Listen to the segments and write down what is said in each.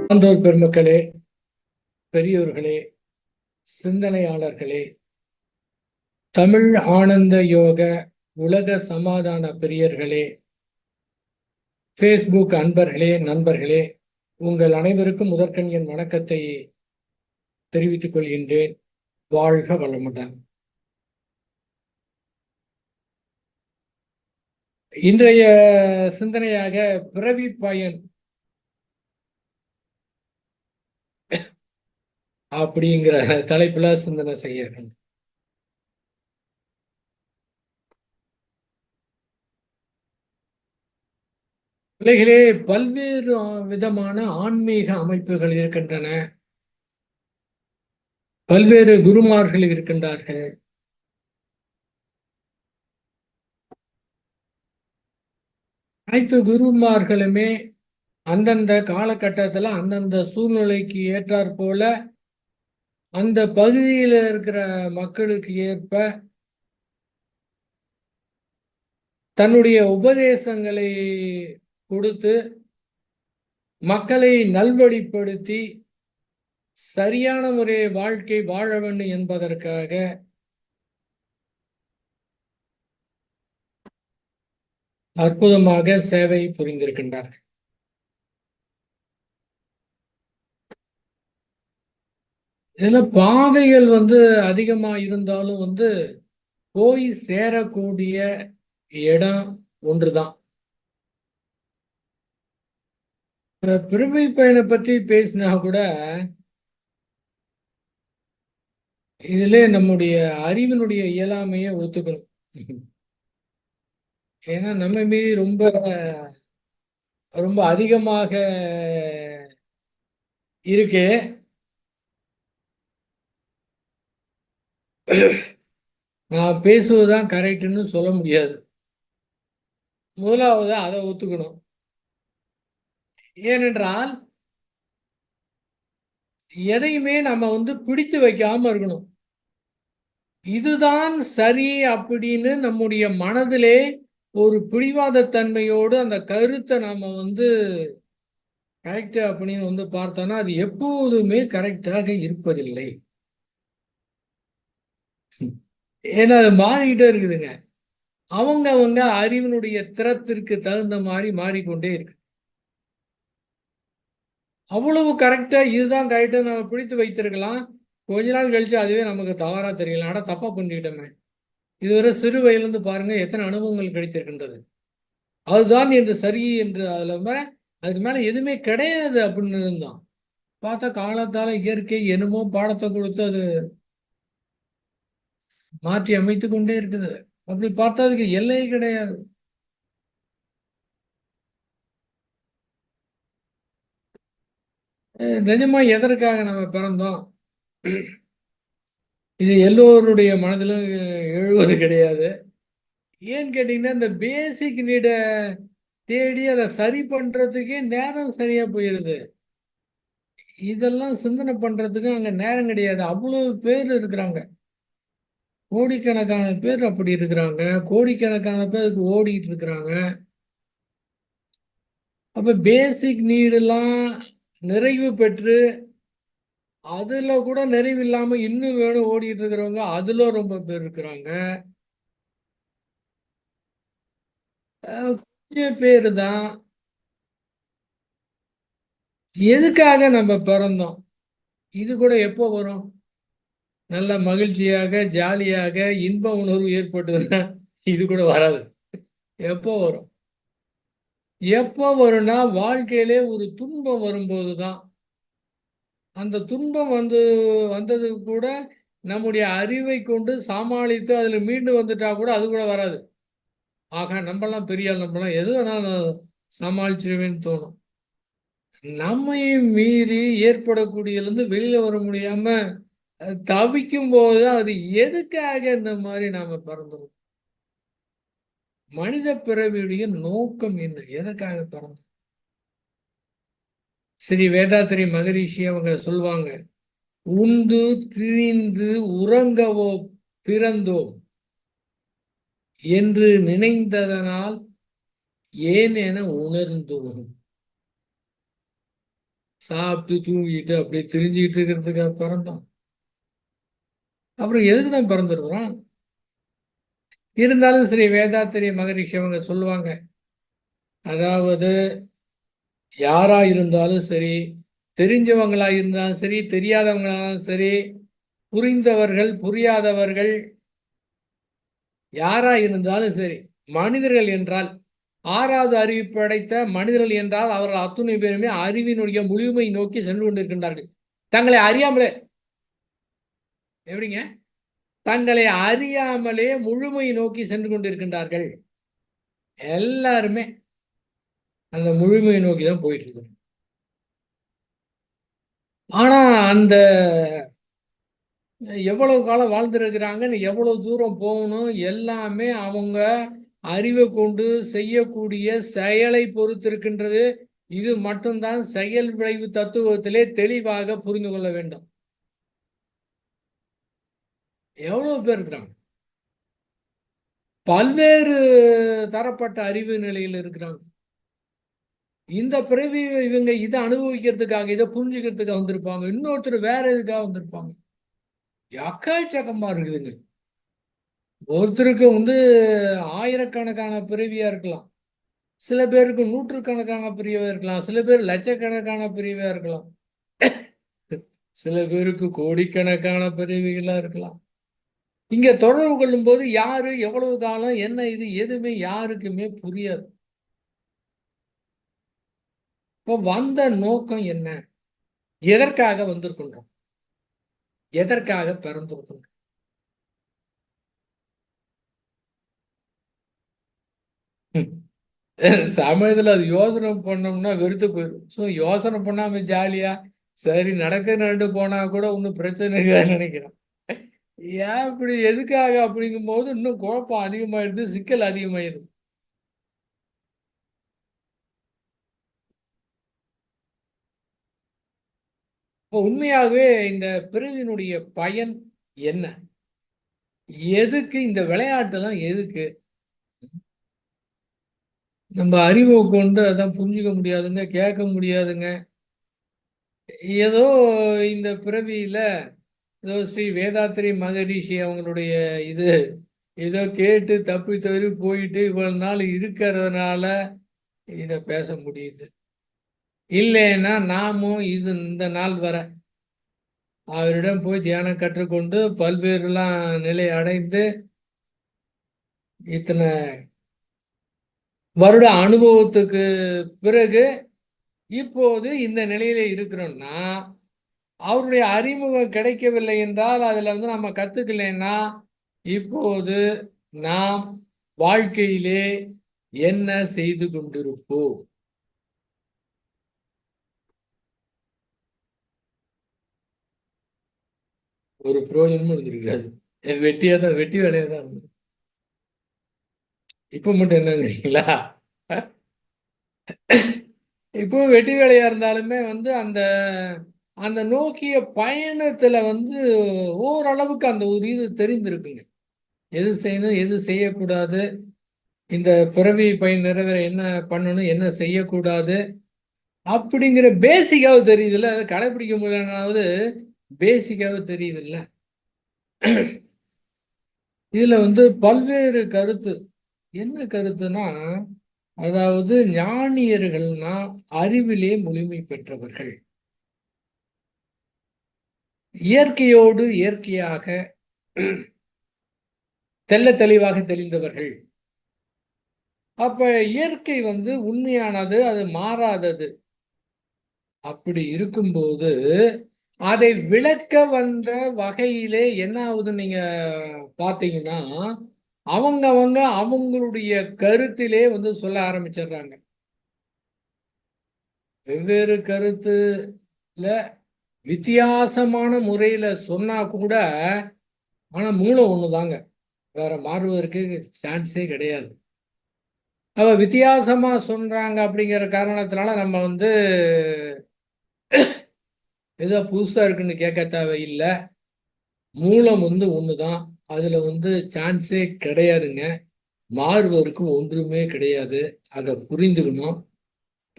சான்றோர் பெருமக்களே, பெரியோர்களே, சிந்தனையாளர்களே, தமிழ் ஆனந்த யோக உலக சமாதான பிரியர்களே, ஃபேஸ்புக் அன்பர்களே, நண்பர்களே, உங்கள் அனைவருக்கும் முதற்கண் என் வணக்கத்தை தெரிவித்துக் கொள்கின்றேன். வாழ்க வளமுடன். இன்றைய சிந்தனையாக பிறவி பயன் அப்படிங்கிற தலைப்புல சிந்தனை செய்ய இருக்கேன். உலகிலே பல்வேறு விதமான ஆன்மீக அமைப்புகள் இருக்கின்றன. பல்வேறு குருமார்கள் இருக்கின்றார்கள். அனைத்து குருமார்களுமே அந்தந்த காலகட்டத்தில் அந்தந்த சூழ்நிலைக்கு ஏற்றாற் போல அந்த பகுதியில் இருக்கிற மக்களுக்கு ஏற்ப தன்னுடைய உபதேசங்களை கொடுத்து மக்களை நல்வழிப்படுத்தி சரியான முறை வாழ்க்கை வாழ வேண்டும் என்பதற்காக அற்புதமாக சேவை புரிந்திருக்கின்றார்கள். இதுல பாதைகள் அதிகமா இருந்தாலும் போய் சேரக்கூடிய இடம் ஒன்றுதான். பிறவி பயனை பற்றி பேசினா கூட இதுல நம்முடைய அறிவினுடைய இயலாமையை ஒத்துக்கணும். ஏன்னா நம்ம மீது ரொம்ப ரொம்ப அதிகமாக இருக்கு. நான் பேசுவதுதான் கரெக்டுன்னு சொல்ல முடியாது. முதலாவது அதை ஒத்துக்கணும். ஏனென்றால் எதையுமே நம்ம பிடித்து வைக்காம இருக்கணும். இதுதான் சரி அப்படின்னு நம்முடைய மனதிலே ஒரு பிடிவாத தன்மையோடு அந்த கருத்தை நாம கரெக்ட் அப்படின்னு பார்த்தோம்னா அது எப்போதுமே கரெக்டாக இருப்பதில்லை. ஏன்னா அது மாறிக்கிட்டே இருக்குதுங்க. அவங்க அறிவினுடைய திறத்திற்கு தகுந்த மாதிரி மாறிக்கொண்டே இருக்கு. அவ்வளவு கரெக்டா இதுதான் கரெக்டா நம்ம பிடித்து வைத்திருக்கலாம். கொஞ்ச நாள் கழிச்சு அதுவே நமக்கு தவறா தெரியலாம். ஆனா தப்பா பண்ணிக்கிட்டோமே. இதுவரை சிறு வயதிலிருந்து பாருங்க எத்தனை அனுபவங்கள் கிடைத்திருக்கின்றது. அதுதான் என்று சரி என்று அதுக்கு மேல எதுவுமே கிடையாது அப்படின்னு இருந்தான். பார்த்தா காலத்தால இயற்கை என்னமோ பாடத்தை கொடுத்து அது மாற்றி அமைத்து கொண்டே இருக்குது. அப்படி பார்த்தா அதுக்கு எல்லையே கிடையாது. நிஜமா எதற்காக நம்ம பிறந்தோம்? இது எல்லோருடைய மனதிலும் எழுவது கிடையாது. ஏன்னு கேட்டீங்கன்னா இந்த பேசிக் நீட தேடி அதை சரி பண்றதுக்கே நேரம் சரியா போயிருது. இதெல்லாம் சிந்தனை பண்றதுக்கு அங்க நேரம் கிடையாது. அவ்வளவு பேர் இருக்கிறாங்க. கோடிக்கணக்கான பேர் அப்படி இருக்கிறாங்க. கோடிக்கணக்கான பேருக்கு ஓடிட்டு இருக்கிறாங்க. அப்ப பேசிக் நீடெல்லாம் நிறைவு பெற்று அதுல கூட நிறைவு இல்லாம இன்னும் வேணும் ஓடிட்டு இருக்கிறவங்க அதுல ரொம்ப பேர் இருக்கிறாங்க. கொஞ்சம் பேரு தான். எதுக்காக நம்ம பிறந்தோம்? இது கூட எப்போ வரும்? நல்ல மகிழ்ச்சியாக ஜாலியாக இன்ப உணர்வு ஏற்பட்டதுன்னா இது கூட வராது. எப்போ வரும்? எப்போ வரும்னா வாழ்க்கையிலே ஒரு துன்பம் வரும்போது தான். அந்த துன்பம் வந்தது கூட நம்முடைய அறிவை கொண்டு சமாளித்து அதில் மீண்டு வந்துட்டா கூட அது கூட வராது. ஆக நம்மலாம் பெரிய ஆள், நம்மலாம் எது வேணாலும் சமாளிச்சிருவேன்னு தோணும். நம்மையும் மீறி ஏற்படக்கூடியதுலேருந்து வெளியில வர முடியாம தவிக்கும் போது அது எதுக்காக இந்த மாதிரி நாம பிறந்தோம்? மனித பிறவியுடைய நோக்கம் என்ன? எதற்காக பிறந்தோம்? ஸ்ரீ வேதாத்திரி மகரிஷி அவங்க சொல்லுவாங்க, உண்டு திரிந்து உறங்கவோ பிறந்தோம் என்று நினைந்ததனால் ஏன் என உணர்ந்தோம். சாப்பிட்டு தூங்கிட்டு அப்படியே திரிஞ்சுக்கிட்டு இருக்கிறதுக்காக பிறந்தோம். அப்புறம் எதுக்கு தான் பிறந்திருக்கிறோம்? இருந்தாலும் சரி, வேதாத்திரி மகரிஷி அவங்க சொல்லுவாங்க, அதாவது யாரா இருந்தாலும் சரி, தெரிஞ்சவங்களா இருந்தாலும் சரி, தெரியாதவங்களாலும் சரி, புரிந்தவர்கள் புரியாதவர்கள் யாரா இருந்தாலும் சரி, மனிதர்கள் என்றால், ஆறாவது அறிவு படைத்த மனிதர்கள் என்றால் அவர்கள் அத்துணை பேருமே அறிவினுடைய முழுமை நோக்கி சென்று கொண்டிருக்கின்றார்கள். தங்களை அறியாமலே. எப்படிங்க? தங்களை அறியாமலே முழுமை நோக்கி சென்று கொண்டிருக்கின்றார்கள். எல்லாருமே அந்த முழுமையை நோக்கி தான் போயிட்டு இருக்கு. ஆனா அந்த எவ்வளவு காலம் வாழ்ந்திருக்கிறாங்கன்னு, எவ்வளவு தூரம் போகணும், எல்லாமே அவங்க அறிவை கொண்டு செய்யக்கூடிய செயலை பொறுத்திருக்கின்றது. இது மட்டும்தான் செயல் விளைவு தத்துவத்திலே தெளிவாக புரிந்து கொள்ள வேண்டும். எவ்வளவு பேர் இருக்கிறாங்க, பல்வேறு தரப்பட்ட அறிவு நிலையில் இருக்கிறாங்க. இந்த பிறவி இவங்க இதை அனுபவிக்கிறதுக்காக, இதை புரிஞ்சுக்கிறதுக்காக வந்திருப்பாங்க. இன்னொருத்தர் வேற எதுக்காக வந்திருப்பாங்க. எக்கச்சக்கமா இருக்குதுங்க. ஒருத்தருக்கு ஆயிரக்கணக்கான பிறவியா இருக்கலாம். சில பேருக்கு நூற்றுக்கணக்கான பிரிவா இருக்கலாம். சில பேர் லட்சக்கணக்கான பிரிவா இருக்கலாம். சில பேருக்கு கோடிக்கணக்கான பிறவிகளா இருக்கலாம். இங்க தொடர்பு கொள்ளும் போது யாரு, எவ்வளவு காலம், என்ன இது எதுவுமே யாருக்குமே புரியாது. இப்போ வந்த நோக்கம் என்ன? எதற்காக வந்திருக்கின்றோம்? எதற்காக பிறந்திருக்கின்றோம்? சமயத்துல அது யோசனை பண்ணோம்னா வெறுத்து போயிடும். ஸோ யோசனை பண்ணாம ஜாலியா சரி நடக்க நண்டு போனா கூட ஒன்றும் பிரச்சனை இருக்காதுன்னு நினைக்கிறேன். ஏன் இப்படி எதுக்காக அப்படிங்கும் போது இன்னும் குழப்பம் அதிகமாயிடுது, சிக்கல் அதிகமாயிருது. இப்போ உண்மையாகவே இந்த பிறவியினுடைய பயன் என்ன? எதுக்கு இந்த விளையாட்டுலாம் எதுக்கு? நம்ம அறிவை கொண்டு அதான் புரிஞ்சுக்க முடியாதுங்க, கேட்க முடியாதுங்க. ஏதோ இந்த பிறவியில ஏதோ ஸ்ரீ வேதாத்திரி மகரிஷி அவங்களுடைய இது ஏதோ கேட்டு தப்பி தவறி போயிட்டு இவ்வளவு நாள் இருக்கிறதுனால இதை பேச முடியுது. இல்லைன்னா நாமும் இந்த நாள் வர அவரிடம் போய் தியானம் கற்றுக்கொண்டு பல்வேறுலாம் நிலை அடைந்து இத்தனை வருட அனுபவத்துக்கு பிறகு இப்போது இந்த நிலையில இருக்கிறோம்னா, அவருடைய அறிமுகம் கிடைக்கவில்லை என்றால் அதுல நம்ம கத்துக்கலைன்னா இப்போது நாம் வாழ்க்கையிலே என்ன செய்து கொண்டிருப்போம்? ஒரு பிரயோஜனமும் இருந்திருக்காது. வெட்டி வேலையா தான் இருந்தது. இப்ப மட்டும் என்னங்கிறீங்களா? இப்போ வெட்டி வேலையா இருந்தாலுமே அந்த அந்த நோக்கிய பயணத்துல ஓரளவுக்கு அந்த ஒரு இது தெரிந்திருக்குங்க. எது செய்யணும், எது செய்யக்கூடாது, இந்த பிறவி பயன் நிறைவேற என்ன பண்ணணும், என்ன செய்யக்கூடாது அப்படிங்கிற பேசிக்காவது தெரியுதுல்ல. அதை கடைபிடிக்க முடியலனாவது பேசிக்காவது தெரியுதுல்ல. இதுல பல்வேறு கருத்து. என்ன கருத்துனா, அதாவது ஞானியர்கள்னா அறிவிலே முழுமை பெற்றவர்கள், இயற்கையோடு இயற்கையாக தெள்ள தெளிவாக தெளிந்தவர்கள். அப்ப இயற்கை உண்மையானது, அது மாறாதது. அப்படி இருக்கும்போது அதை விளக்க வந்த வகையிலே என்ன ஆகுது நீங்க பார்த்தீங்கன்னா, அவங்களுடைய கருத்திலே சொல்ல ஆரம்பிச்சிடுறாங்க. வெவ்வேறு கருத்துல வித்தியாசமான முறையில சொன்னா கூட, ஆனா மூலம் ஒண்ணுதாங்க. வேற மாறுவதற்கு சான்ஸே கிடையாது. அவ வித்தியாசமா சொல்றாங்க அப்படிங்கிற காரணத்தினால நம்ம ஏதோ புதுசா இருக்குன்னு கேட்க தேவையில்லை. மூலம் ஒண்ணுதான். அதுல சான்ஸே கிடையாதுங்க. மாறுவதற்கு ஒன்றுமே கிடையாது. அதை புரிந்துக்கணும்.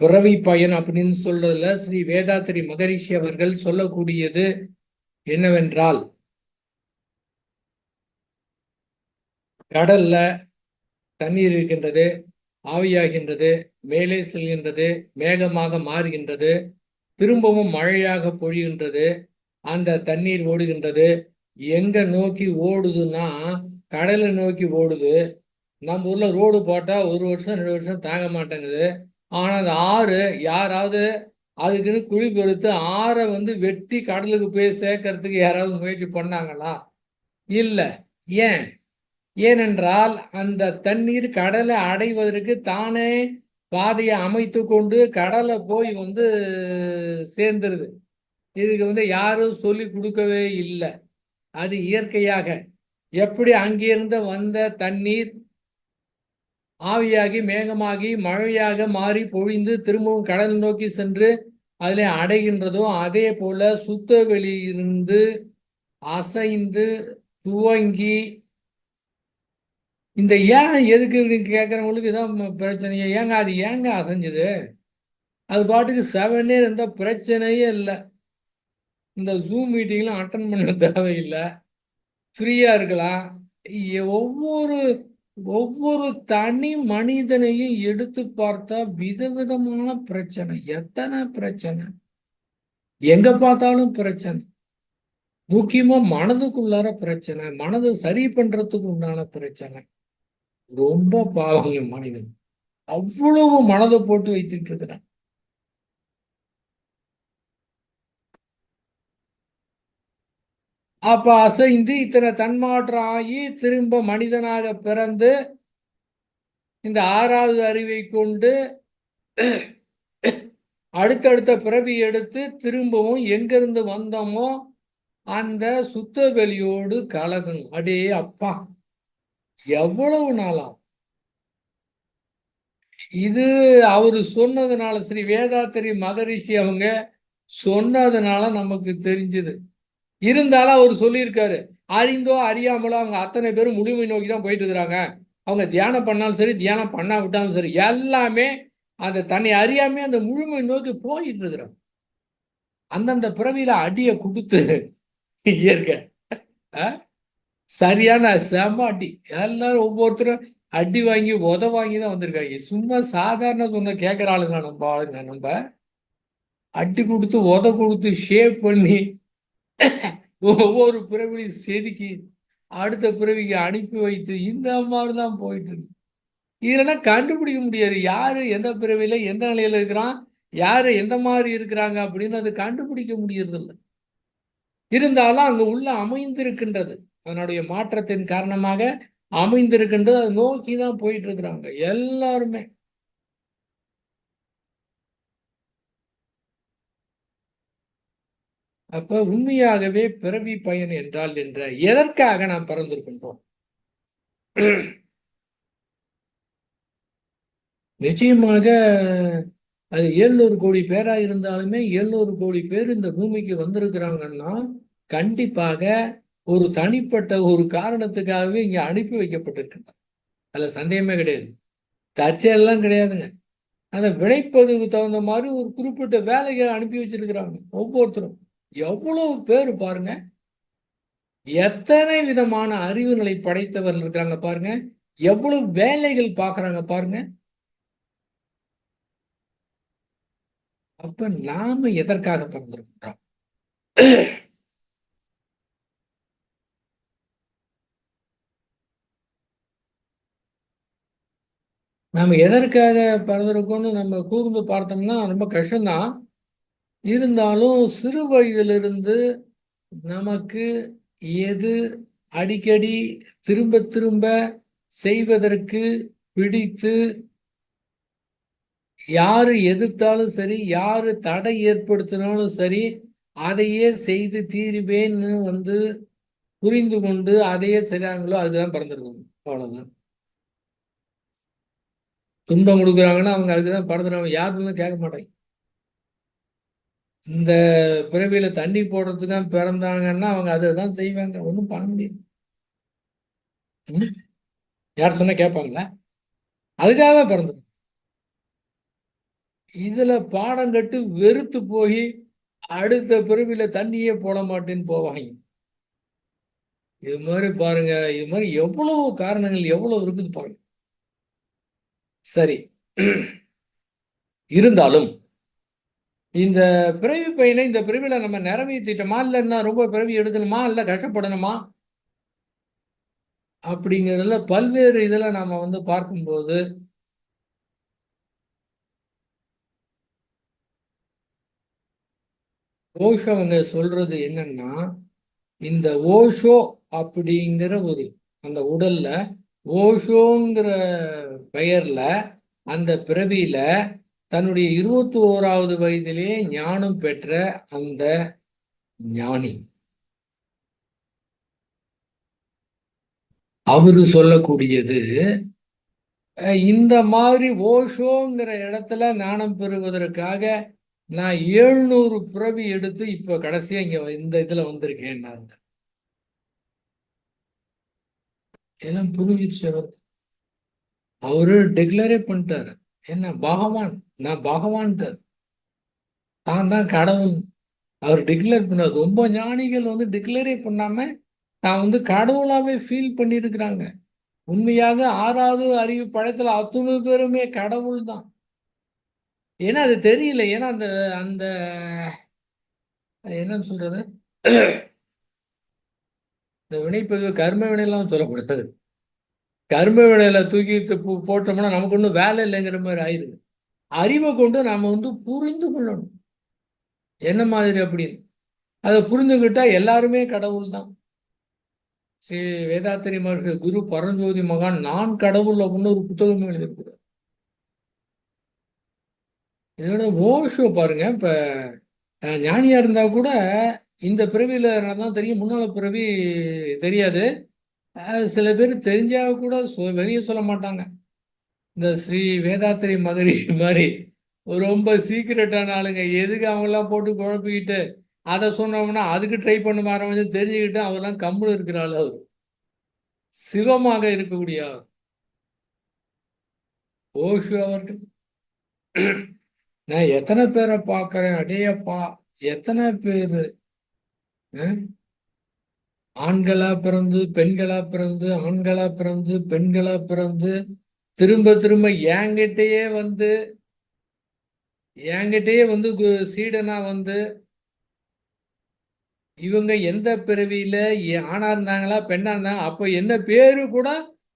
பிறவி பயன் அப்படின்னு சொல்றதுல ஸ்ரீ வேதாத்திரி மகரிஷி அவர்கள் சொல்லக்கூடியது என்னவென்றால், கடல்ல தண்ணீர் இருக்கின்றது, ஆவியாகின்றது, மேலே செல்கின்றது, மேகமாக மாறுகின்றது, திரும்பவும் மழையாக பொழிகின்றது, அந்த தண்ணீர் ஓடுகின்றது. எங்க நோக்கி ஓடுதுன்னா கடலை நோக்கி ஓடுது. நம்ம ஊர்ல ரோடு போட்டா 1 வருஷம் 2 வருஷம் தாங்க மாட்டேங்குது. ஆனா அந்த ஆறு யாராவது அதுக்குன்னு குழி பெருத்து ஆறை வெட்டி கடலுக்கு போய் சேர்க்கறதுக்கு யாராவது முயற்சி பண்ணாங்களா? இல்ல. ஏன்? ஏனென்றால் அந்த தண்ணீர் கடலை அடைவதற்கு தானே பாதையை அமைத்து கொண்டு கடலை போய் சேர்ந்துருது. இதுக்கு யாரும் சொல்லி கொடுக்கவே இல்லை. அது இயற்கையாக எப்படி அங்கிருந்து வந்த தண்ணீர் ஆவியாகி மேகமாகி மழையாக மாறி பொழிந்து திரும்பவும் கடல் நோக்கி சென்று அதிலே அடைகின்றதோ, அதே போல சுத்த வெளியிலிருந்து அசைந்து துவங்கி இந்த ஏன் எதுக்கு கேட்கறவங்களுக்கு இதான் பிரச்சனையே. ஏங்க அது ஏங்க அசைஞ்சது? அது பாட்டுக்கு செவனே இருந்தா பிரச்சனையே இல்லை. இந்த ஜூம் மீட்டிங்லாம் அட்டன் பண்ண தேவையில்லை, ஃப்ரீயா இருக்கலாம். ஒவ்வொரு ஒவ்வொரு தனி மனிதனையும் எடுத்து பார்த்தா விதவிதமான பிரச்சனை, எத்தனை பிரச்சனை, எங்க பார்த்தாலும் பிரச்சனை. முக்கியமா மனதுக்குள்ளார பிரச்சனை, மனதை சரி பண்றதுக்கு உண்டான பிரச்சனை. ரொம்ப பாவங்க மனிதன், அவ்வளவு மனதை போட்டு வைத்துட்டு இருக்கிறான். அப்ப அசைந்து இத்தனை தன்மாற்றம் ஆகி திரும்ப மனிதனாக பிறந்து இந்த 6வது அறிவை கொண்டு அடுத்தடுத்த பிறவி எடுத்து திரும்பவும் எங்கிருந்து வந்தோமோ அந்த சுத்த வெளியோடு கலகணும். அடே அப்பா, எவ்வளவு நாளாம் இது அவரு சொன்னதுனால, ஸ்ரீ வேதாத்திரி மகரிஷி அவங்க சொன்னதுனால நமக்கு தெரிஞ்சது. இருந்தாலும் அவர் சொல்லியிருக்காரு, அறிந்தோ அறியாமலோ அவங்க அத்தனை பேரும் முழுமை நோக்கி தான் போயிட்டு இருக்கிறாங்க. அவங்க தியானம் பண்ணாலும் சரி, தியானம் பண்ணா விட்டாலும் சரி, எல்லாமே அந்த தன்னை அறியாமே அந்த முழுமை நோக்கி போயிட்டு இருக்கிறாங்க. அந்தந்த பிறவியில அடியை கொடுத்து இயற்கை சரியான செம அடி. எல்லாரும் ஒவ்வொருத்தரும் அடி வாங்கி உத வாங்கி தான் வந்திருக்காங்க. சும்மா சாதாரண சொன்ன கேட்குற ஆளுங்க நம்ம ஆளுங்க. நம்ம அடி கொடுத்து உத கொடுத்து ஷேப் பண்ணி ஒவ்வொரு பிறவிலையும் செதுக்கி அடுத்த பிறவிக்கு அனுப்பி வைத்து இந்த மாதிரி தான் போயிட்டு இருக்கு. இதெல்லாம் கண்டுபிடிக்க முடியாது யாரு எந்த பிறவியில எந்த நிலையில இருக்கிறான், யாரு எந்த மாதிரி இருக்கிறாங்க அப்படின்னு அது கண்டுபிடிக்க முடியறதில்லை. இருந்தாலும் அங்க உள்ள அமைந்திருக்கின்றது, அதனுடைய மாற்றத்தின் காரணமாக அமைந்திருக்கின்றது. அதை நோக்கி தான் போயிட்டு இருக்கிறாங்க எல்லாருமே. அப்ப உண்மையாகவே பிறவி பயன் என்றால் என்ற எதற்காக நாம் பிறந்திருக்கின்றோம்? நிச்சயமாக அது 700 கோடி பேரா இருந்தாலுமே 700 கோடி பேர் இந்த பூமிக்கு வந்திருக்கிறாங்கன்னா கண்டிப்பாக ஒரு தனிப்பட்ட ஒரு காரணத்துக்காகவே இங்க அனுப்பி வைக்கப்பட்டிருக்கின்றன. அதுல சந்தேகமே கிடையாது, தற்செயலாம் கிடையாதுங்க. அந்த வினைப்பதுக்கு தகுந்த மாதிரி ஒரு குறிப்பிட்ட வேலையை அனுப்பி வச்சிருக்கிறாங்க ஒவ்வொருத்தரும். எவ்வளவு பேர் பாருங்க, எத்தனை விதமான அறிவு நிலை படைத்தவர்கள் இருக்கிறாங்க பாருங்க, எவ்வளவு வேலைகள் பார்க்கறாங்க பாருங்க. அப்ப நாம எதற்காக பிறந்திருக்கிறோம்? நாம எதற்காக பிறந்திருக்கோம்னு நம்ம கூர்ந்து பார்த்தோம்னா ரொம்ப கஷ்டம்தான். இருந்தாலும் சிறு வயதிலிருந்து நமக்கு எது அடிக்கடி திரும்ப திரும்ப செய்வதற்கு பிடித்து, யாரு எதிர்த்தாலும் சரி, யாரு தடை ஏற்படுத்தினாலும் சரி, அதையே செய்து தீருவேன்னு புரிந்து கொண்டு அதையே செய்றாங்களோ அதுதான் பிறந்திருக்கணும். அவ்வளவுதான். துன்பம் கொடுக்குறாங்கன்னா அவங்க அதுக்குதான் பிறந்துறாங்க. யாருன்னு கேட்க மாட்டாங்க. இந்த பிறவியில தண்ணி போடுறதுக்கு பிறந்தாங்கன்னா அவங்க அதை தான் செய்வாங்க. ஒன்றும் பண்ண முடியாது. யார் சொன்னா கேட்பாங்களா? அதுக்காக பிறந்தது. இதுல பாடம் கட்டு வெறுத்து போய் அடுத்த பிறவில தண்ணியே போட மாட்டேன்னு போவாங்க. இது மாதிரி பாருங்க, இது மாதிரி எவ்வளவு காரணங்கள் எவ்வளவு இருக்குது பாருங்க. சரி, இருந்தாலும் இந்த பிறவி பயனை இந்த பிறவில நம்ம நிறைவேற்றிட்டோமா, இல்லைன்னா ரொம்ப பிறவி எடுக்கணுமா, இல்லை கஷ்டப்படணுமா அப்படிங்கிறதுல பல்வேறு இதில் நாம பார்க்கும்போது ஓஷோ அவங்க சொல்றது என்னன்னா, இந்த ஓஷோ அப்படிங்கிற ஒரு அந்த உடல்ல ஓஷோங்கிற பெயர்ல அந்த பிறவியில தன்னுடைய 21வது வயதிலே ஞானம் பெற்ற அந்த ஞானி அவரு சொல்லக்கூடியது, இந்த மாதிரி ஓஷோங்கிற இடத்துல ஞானம் பெறுவதற்காக நான் 700 பிறவி எடுத்து இப்ப கடைசியா இங்க இந்த இதுல வந்திருக்கேன். எல்லாம் புரிஞ்சிச்சு. அவரு டிக்ளரே பண்ணிட்டாரு, என்ன பகவான், நான் பகவான் நான் தான் கடவுள். அவர் டிக்ளேர் பண்ணார். ரொம்ப ஞானிகள் டிக்ளேரே பண்ணாம நான் கடவுளாவே ஃபீல் பண்ணியிருக்கிறாங்க. உண்மையாக 6வது அறிவு பழத்துல அத்துணை பேருமே கடவுள் தான். ஏன்னா அது தெரியல. ஏன்னா அந்த அந்த என்னன்னு சொல்றது, இந்த வினைப்பதிவு கர்ம வினையெல்லாம் சொல்லக்கூடாது. கர்ம வினையில தூக்கி போட்டோம்னா நமக்கு ஒன்றும் வேலை இல்லைங்கிற மாதிரி ஆயிடுது. அறிவை கொண்டு நாம புரிந்து கொள்ளணும் என்ன மாதிரி அப்படின்னு. அதை புரிந்துகிட்டா எல்லாருமே கடவுள் தான். ஸ்ரீ வேதாத்திரி மகர்ஷி குரு பரஞ்சோதி மகான் நான் கடவுள் அப்படின்னு ஒரு புத்தகமே எழுதியிருக்கிறார். இதோட ஓஷோ பாருங்க, இப்ப ஞானியா இருந்தா கூட இந்த பிறவியில தான் தெரியும், முன்னால பிறவி தெரியாது. சில பேர் தெரிஞ்சா கூட வெளியே சொல்ல மாட்டாங்க. இந்த ஸ்ரீ வேதாத்திரி மகரிஷி மாதிரி ரொம்ப சீக்கிரட்டான ஆளுங்க, எதுக்கு அவங்கெல்லாம் போட்டு குழப்பிக்கிட்டு அதை சொன்னோம்னா அதுக்கு ட்ரை பண்ண ஆரம்பிச்சு தெரிஞ்சுக்கிட்டு அவெல்லாம் கம்முன்னு இருக்கிற ஆள். அவர் சிவமாக இருக்கக்கூடிய ஓஷோ அவர்கள். நான் எத்தனை பேரை பார்க்கிறேன், அடேயப்பா, எத்தனை பேரு ஆண்களா பிறந்து பெண்களா பிறந்து ஆண்களா பிறந்து பெண்களா பிறந்து திரும்ப திரும்ப என்கிட்டயே சீடனா இவங்க எந்த பிறவியில ஆணா இருந்தாங்களா பெண்ணா இருந்தாங்க, அப்ப என்ன பேரு கூட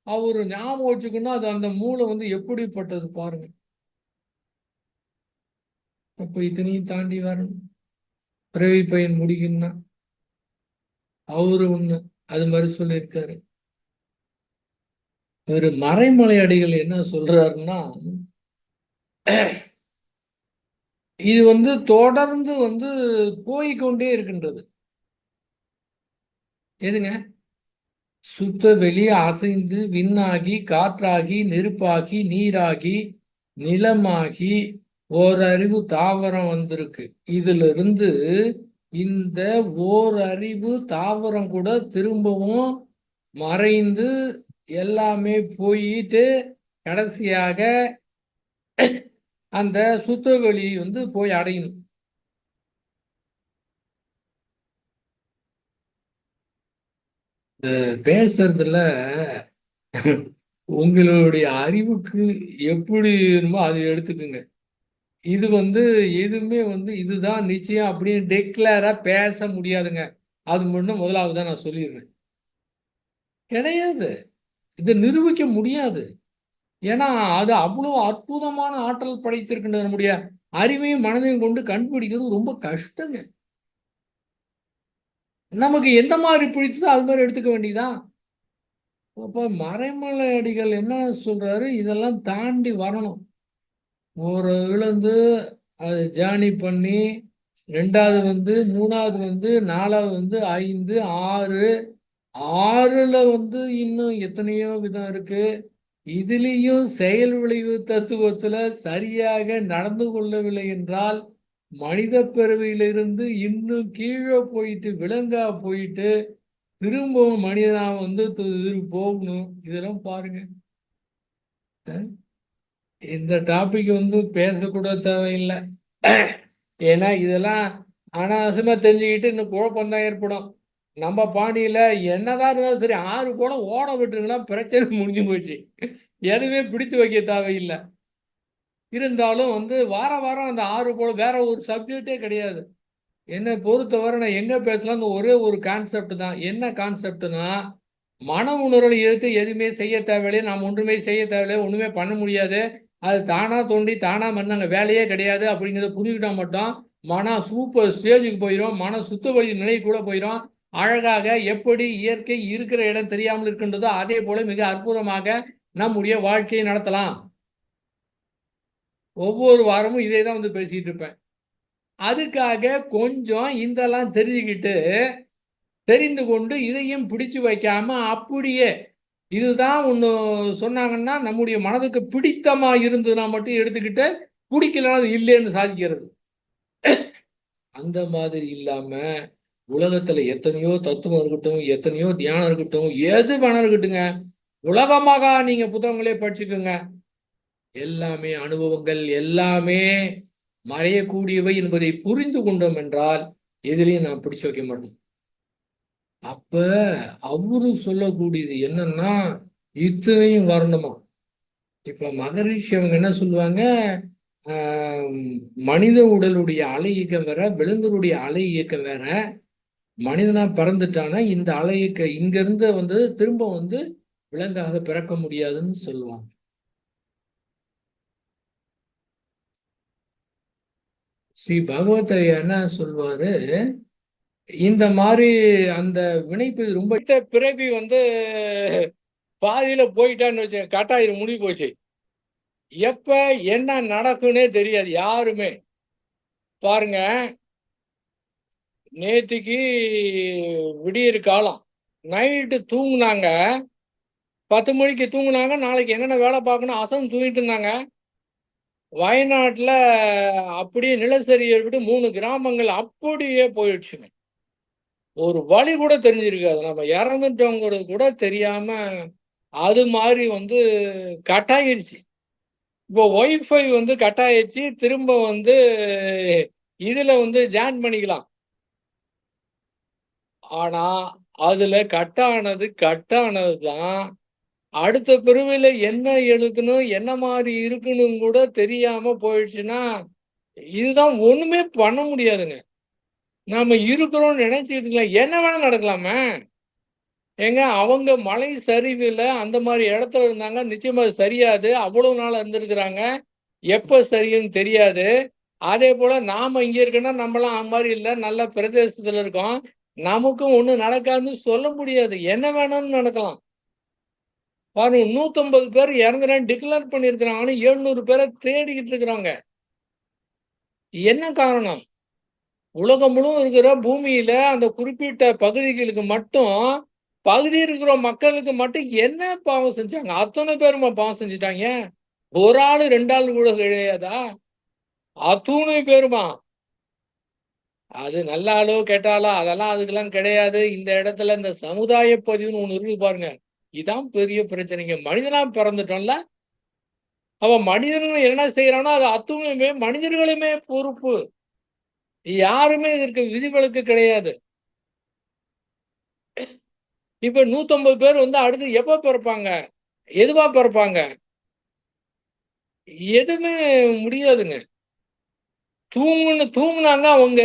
அவரு ஞாபகம் வச்சுக்கணும். அது அந்த மூளை எப்படிப்பட்டது பாருங்க. அப்ப இத்தனையும் தாண்டி வரணும் பிறவி பயன் முடிக்கணும்னா. அவரு ஒண்ணு அது மாதிரி சொல்லியிருக்காரு. இவரு மறைமலை அடிகள் என்ன சொல்றாருன்னா, இது தொடர்ந்து போய்கொண்டே இருக்கின்றது. எதுங்க? சுத்த வெளியே அசைந்து விண்ணாகி காற்றாகி நெருப்பாகி நீராகி நிலமாகி ஓரறிவு தாவரம் வந்திருக்கு. இதுல இருந்து இந்த ஓரறிவு தாவரம் கூட திரும்பவும் மறைந்து எல்லாமே போயிட்டு கடைசியாக அந்த சுத்த வெளி போய் அடையணும். பேசுறதுல உங்களுடைய அறிவுக்கு எப்படி வேணுமோ அதை எடுத்துக்குங்க. இது எதுவுமே இதுதான் நிச்சயம் அப்படின்னு டெக்ளேரா பேச முடியாதுங்க. அது மட்டும் முதலாவதா நான் சொல்லிடுறேன். கிடையாது, இதை நிரூபிக்க முடியாது. ஏன்னா அது அவ்வளோ அற்புதமான ஆற்றல் படைத்திருக்கின்றது. நம்முடைய அறிவையும் மனதையும் கொண்டு கண்டுபிடிக்கிறது ரொம்ப கஷ்டங்க. நமக்கு எந்த மாதிரி பிடித்ததோ அது மாதிரி எடுத்துக்க வேண்டியதான். அப்போ மறைமலை அடிகள் என்ன சொல்றாரு, இதெல்லாம் தாண்டி வரணும். ஒரு இழந்து அது ஜேர்னி பண்ணி 2வது 3வது 4வது 5 6 6ல இன்னும் எத்தனையோ விதம் இருக்கு. இதுலேயும் செயல் விளைவு தத்துவத்துல சரியாக நடந்து கொள்ளவில்லை என்றால் மனித பிறவியிலிருந்து இன்னும் கீழே போயிட்டு விலங்கா போயிட்டு திரும்பவும் மனிதனா போகணும். இதெல்லாம் பாருங்க. இந்த டாபிக் வந்து பேசக்கூட தேவையில்லை. ஏன்னா இதெல்லாம் அனாவசியமா தெரிஞ்சுக்கிட்டு இன்னும் குழப்பம் தான் ஏற்படும். நம்ம பாணியில என்னதான் இருந்தாலும் சரி 6 குடம் ஓட விட்டுருங்கன்னா பிரச்சனை முடிஞ்சு போச்சு. எதுவுமே பிடித்து வைக்க தேவையில்லை. இருந்தாலும் வந்து வாரம் அந்த 6 குடம் வேற ஒரு சப்ஜெக்டே கிடையாது. என்னை பொறுத்தவரை நான் எங்க பேசலாம்னு ஒரே ஒரு கான்செப்ட் தான். என்ன கான்செப்ட்னா, மன உணர்வுல எடுத்து எதுவுமே செய்ய தேவையில்லை. நாம் ஒன்றுமே செய்ய தேவையில்லை. ஒண்ணுமே பண்ண முடியாது. அது தானா தோண்டி தானா வந்து அங்க வேலையே கிடையாது அப்படிங்கிறத புரிஞ்சுக்கிட்டா மட்டும் மனம் சூப்பர் ஸ்டேஜுக்கு போயிரும். மனம் சுத்த வழி நிலை கூட போயிரும். அழகாக எப்படி இயற்கை இருக்கிற இடம் தெரியாமல் இருக்கின்றதோ அதே போல மிக அற்புதமாக நம்முடைய வாழ்க்கையை நடத்தலாம். ஒவ்வொரு வாரமும் இதே தான் வந்து பேசிட்டு இருப்பேன். அதுக்காக கொஞ்சம் இதெல்லாம் தெரிஞ்சுக்கிட்டு தெரிந்து கொண்டு இதையும் பிடிச்சு வைக்காம அப்படியே இதுதான் ஒண்ணு சொன்னாங்கன்னா நம்முடைய மனதுக்கு பிடித்தமா இருந்ததுன்னா மட்டும் எடுத்துக்கிட்டு பிடிக்கலன்னா அது இல்லைன்னு சாதிக்கிறது. அந்த மாதிரி இல்லாம உலகத்துல எத்தனையோ தத்துவம் இருக்கட்டும், எத்தனையோ தியானம் இருக்கட்டும், எது வேணா இருக்கட்டுங்க. உலகமாக நீங்க புத்தகங்களே படிச்சுக்கோங்க. எல்லாமே அனுபவங்கள், எல்லாமே மறையக்கூடியவை என்பதை புரிந்து கொண்டோம் என்றால் எதிலையும் நான் பிடிச்சு வைக்க மாட்டோம். அப்ப அவரு சொல்லக்கூடியது என்னன்னா இத்தனையும் வரணுமா. இப்ப மகரிஷி அவங்க என்ன சொல்லுவாங்க, மனித உடலுடைய அலை இயக்கம் வேற, விலங்குடைய அலை இயக்கம் வேற. மனிதனா பிறந்துட்டானா இந்த அலை இயக்க இங்க இருந்து வந்து திரும்ப வந்து விலங்காக பிறக்க முடியாதுன்னு சொல்லுவாங்க. ஸ்ரீ பகவத் என்ன சொல்வாரு, இந்த மாதிரி அந்த வினைப்பு ரொம்ப பிறவி வந்து பாதியில போயிட்டான்னு வச்சு கட்டாயிரம் முடிவு போச்சு. எப்ப என்ன நடக்குன்னே தெரியாது யாருமே. பாருங்க, நேத்திக்கு விடியற் காலம் நைட்டு தூங்குனாங்க. 10 மணிக்கு தூங்குனாங்க. நாளைக்கு என்னென்ன வேலை பார்க்கணும் அசந்து தூங்கிட்டு இருந்தாங்க. வயநாட்டுல அப்படியே நிலச்சரிவு ஏற்பட்டு 3 கிராமங்கள் அப்படியே போயிடுச்சுங்க. ஒரு வழி கூட தெரிஞ்சிருக்காது. நம்ம இறந்துட்டோங்கிறது கூட தெரியாம அது மாதிரி வந்து கட் ஆயிருச்சு. இப்போ ஒய்ஃபை வந்து கட் ஆயிருச்சு. திரும்ப வந்து இதுல வந்து ஜாயின் பண்ணிக்கலாம். ஆனா அதுல கட் ஆனது தான் அடுத்த பிறவில என்ன எழுதணும், என்ன மாதிரி இருக்கணும் கூட தெரியாம போயிடுச்சுன்னா, இதுதான் ஒண்ணுமே பண்ண முடியாதுங்க. நாம இருக்கிறோம்னு நினைச்சுக்கிட்டு இருக்கலாம். என்ன வேணா நடக்கலாமே! ஏங்க அவங்க மலை சரிவுல அந்த மாரி இடத்துல இருந்தாங்க. நிச்சயமா அது சரியாது. அவ்வளவு நாள் இருந்திருக்கிறாங்க. எப்ப சரியும்னு தெரியாது. அதேபோல நாம இங்க இருக்கோம்னா, நம்மலாம் அது மாரி இல்ல. நல்ல பிரதேசத்துல இருக்கோம். நமக்கும் ஒண்ணும் நடக்காதுன்னு சொல்ல முடியாது. என்ன வேணாலும் நடக்கலாம். பாருங்க 150 பேர் இறந்துறான்னு டிக்ளேர் பண்ணியிருக்கிறாங்க. ஆனா 700 பேர தேடிக்கிட்டு இருக்கிறாங்க. என்ன காரணம்? உலகம் முழுவதும் இருக்கிற பூமியில அந்த குறிப்பிட்ட பகுதிகளுக்கு மட்டும் பகுதி இருக்கிற மக்களுக்கு மட்டும் என்ன பாவம் செஞ்சாங்க? அத்தனை பேருமா பாவம் செஞ்சுட்டாங்க? ஒரு ஆளு 2 ஆளு கூட கிடையாதா? அத்தூணை பேருமா? அது நல்ல ஆளோ, கெட்ட ஆளோ அதெல்லாம் அதுக்கெல்லாம் கிடையாது. இந்த இடத்துல இந்த சமுதாய பதிவுன்னு ஒண்ணு இருக்கு பாருங்க. இதான் பெரிய பிரச்சனைங்க. மனிதனா பிறந்துட்டோம்ல. அவன் மனிதர்கள் என்ன செய்யறானோ அது அத்துணையுமே மனிதர்களுமே பொறுப்பு. யாருமே இதற்கு விதிவிலக்கு கிடையாது. இப்ப 150 பேர் வந்து அடுத்து எப்ப பிறப்பாங்க? எதுவா பிறப்பாங்க? எதுவுமே முடியாதுங்க. தூங்குனாங்க அவங்க.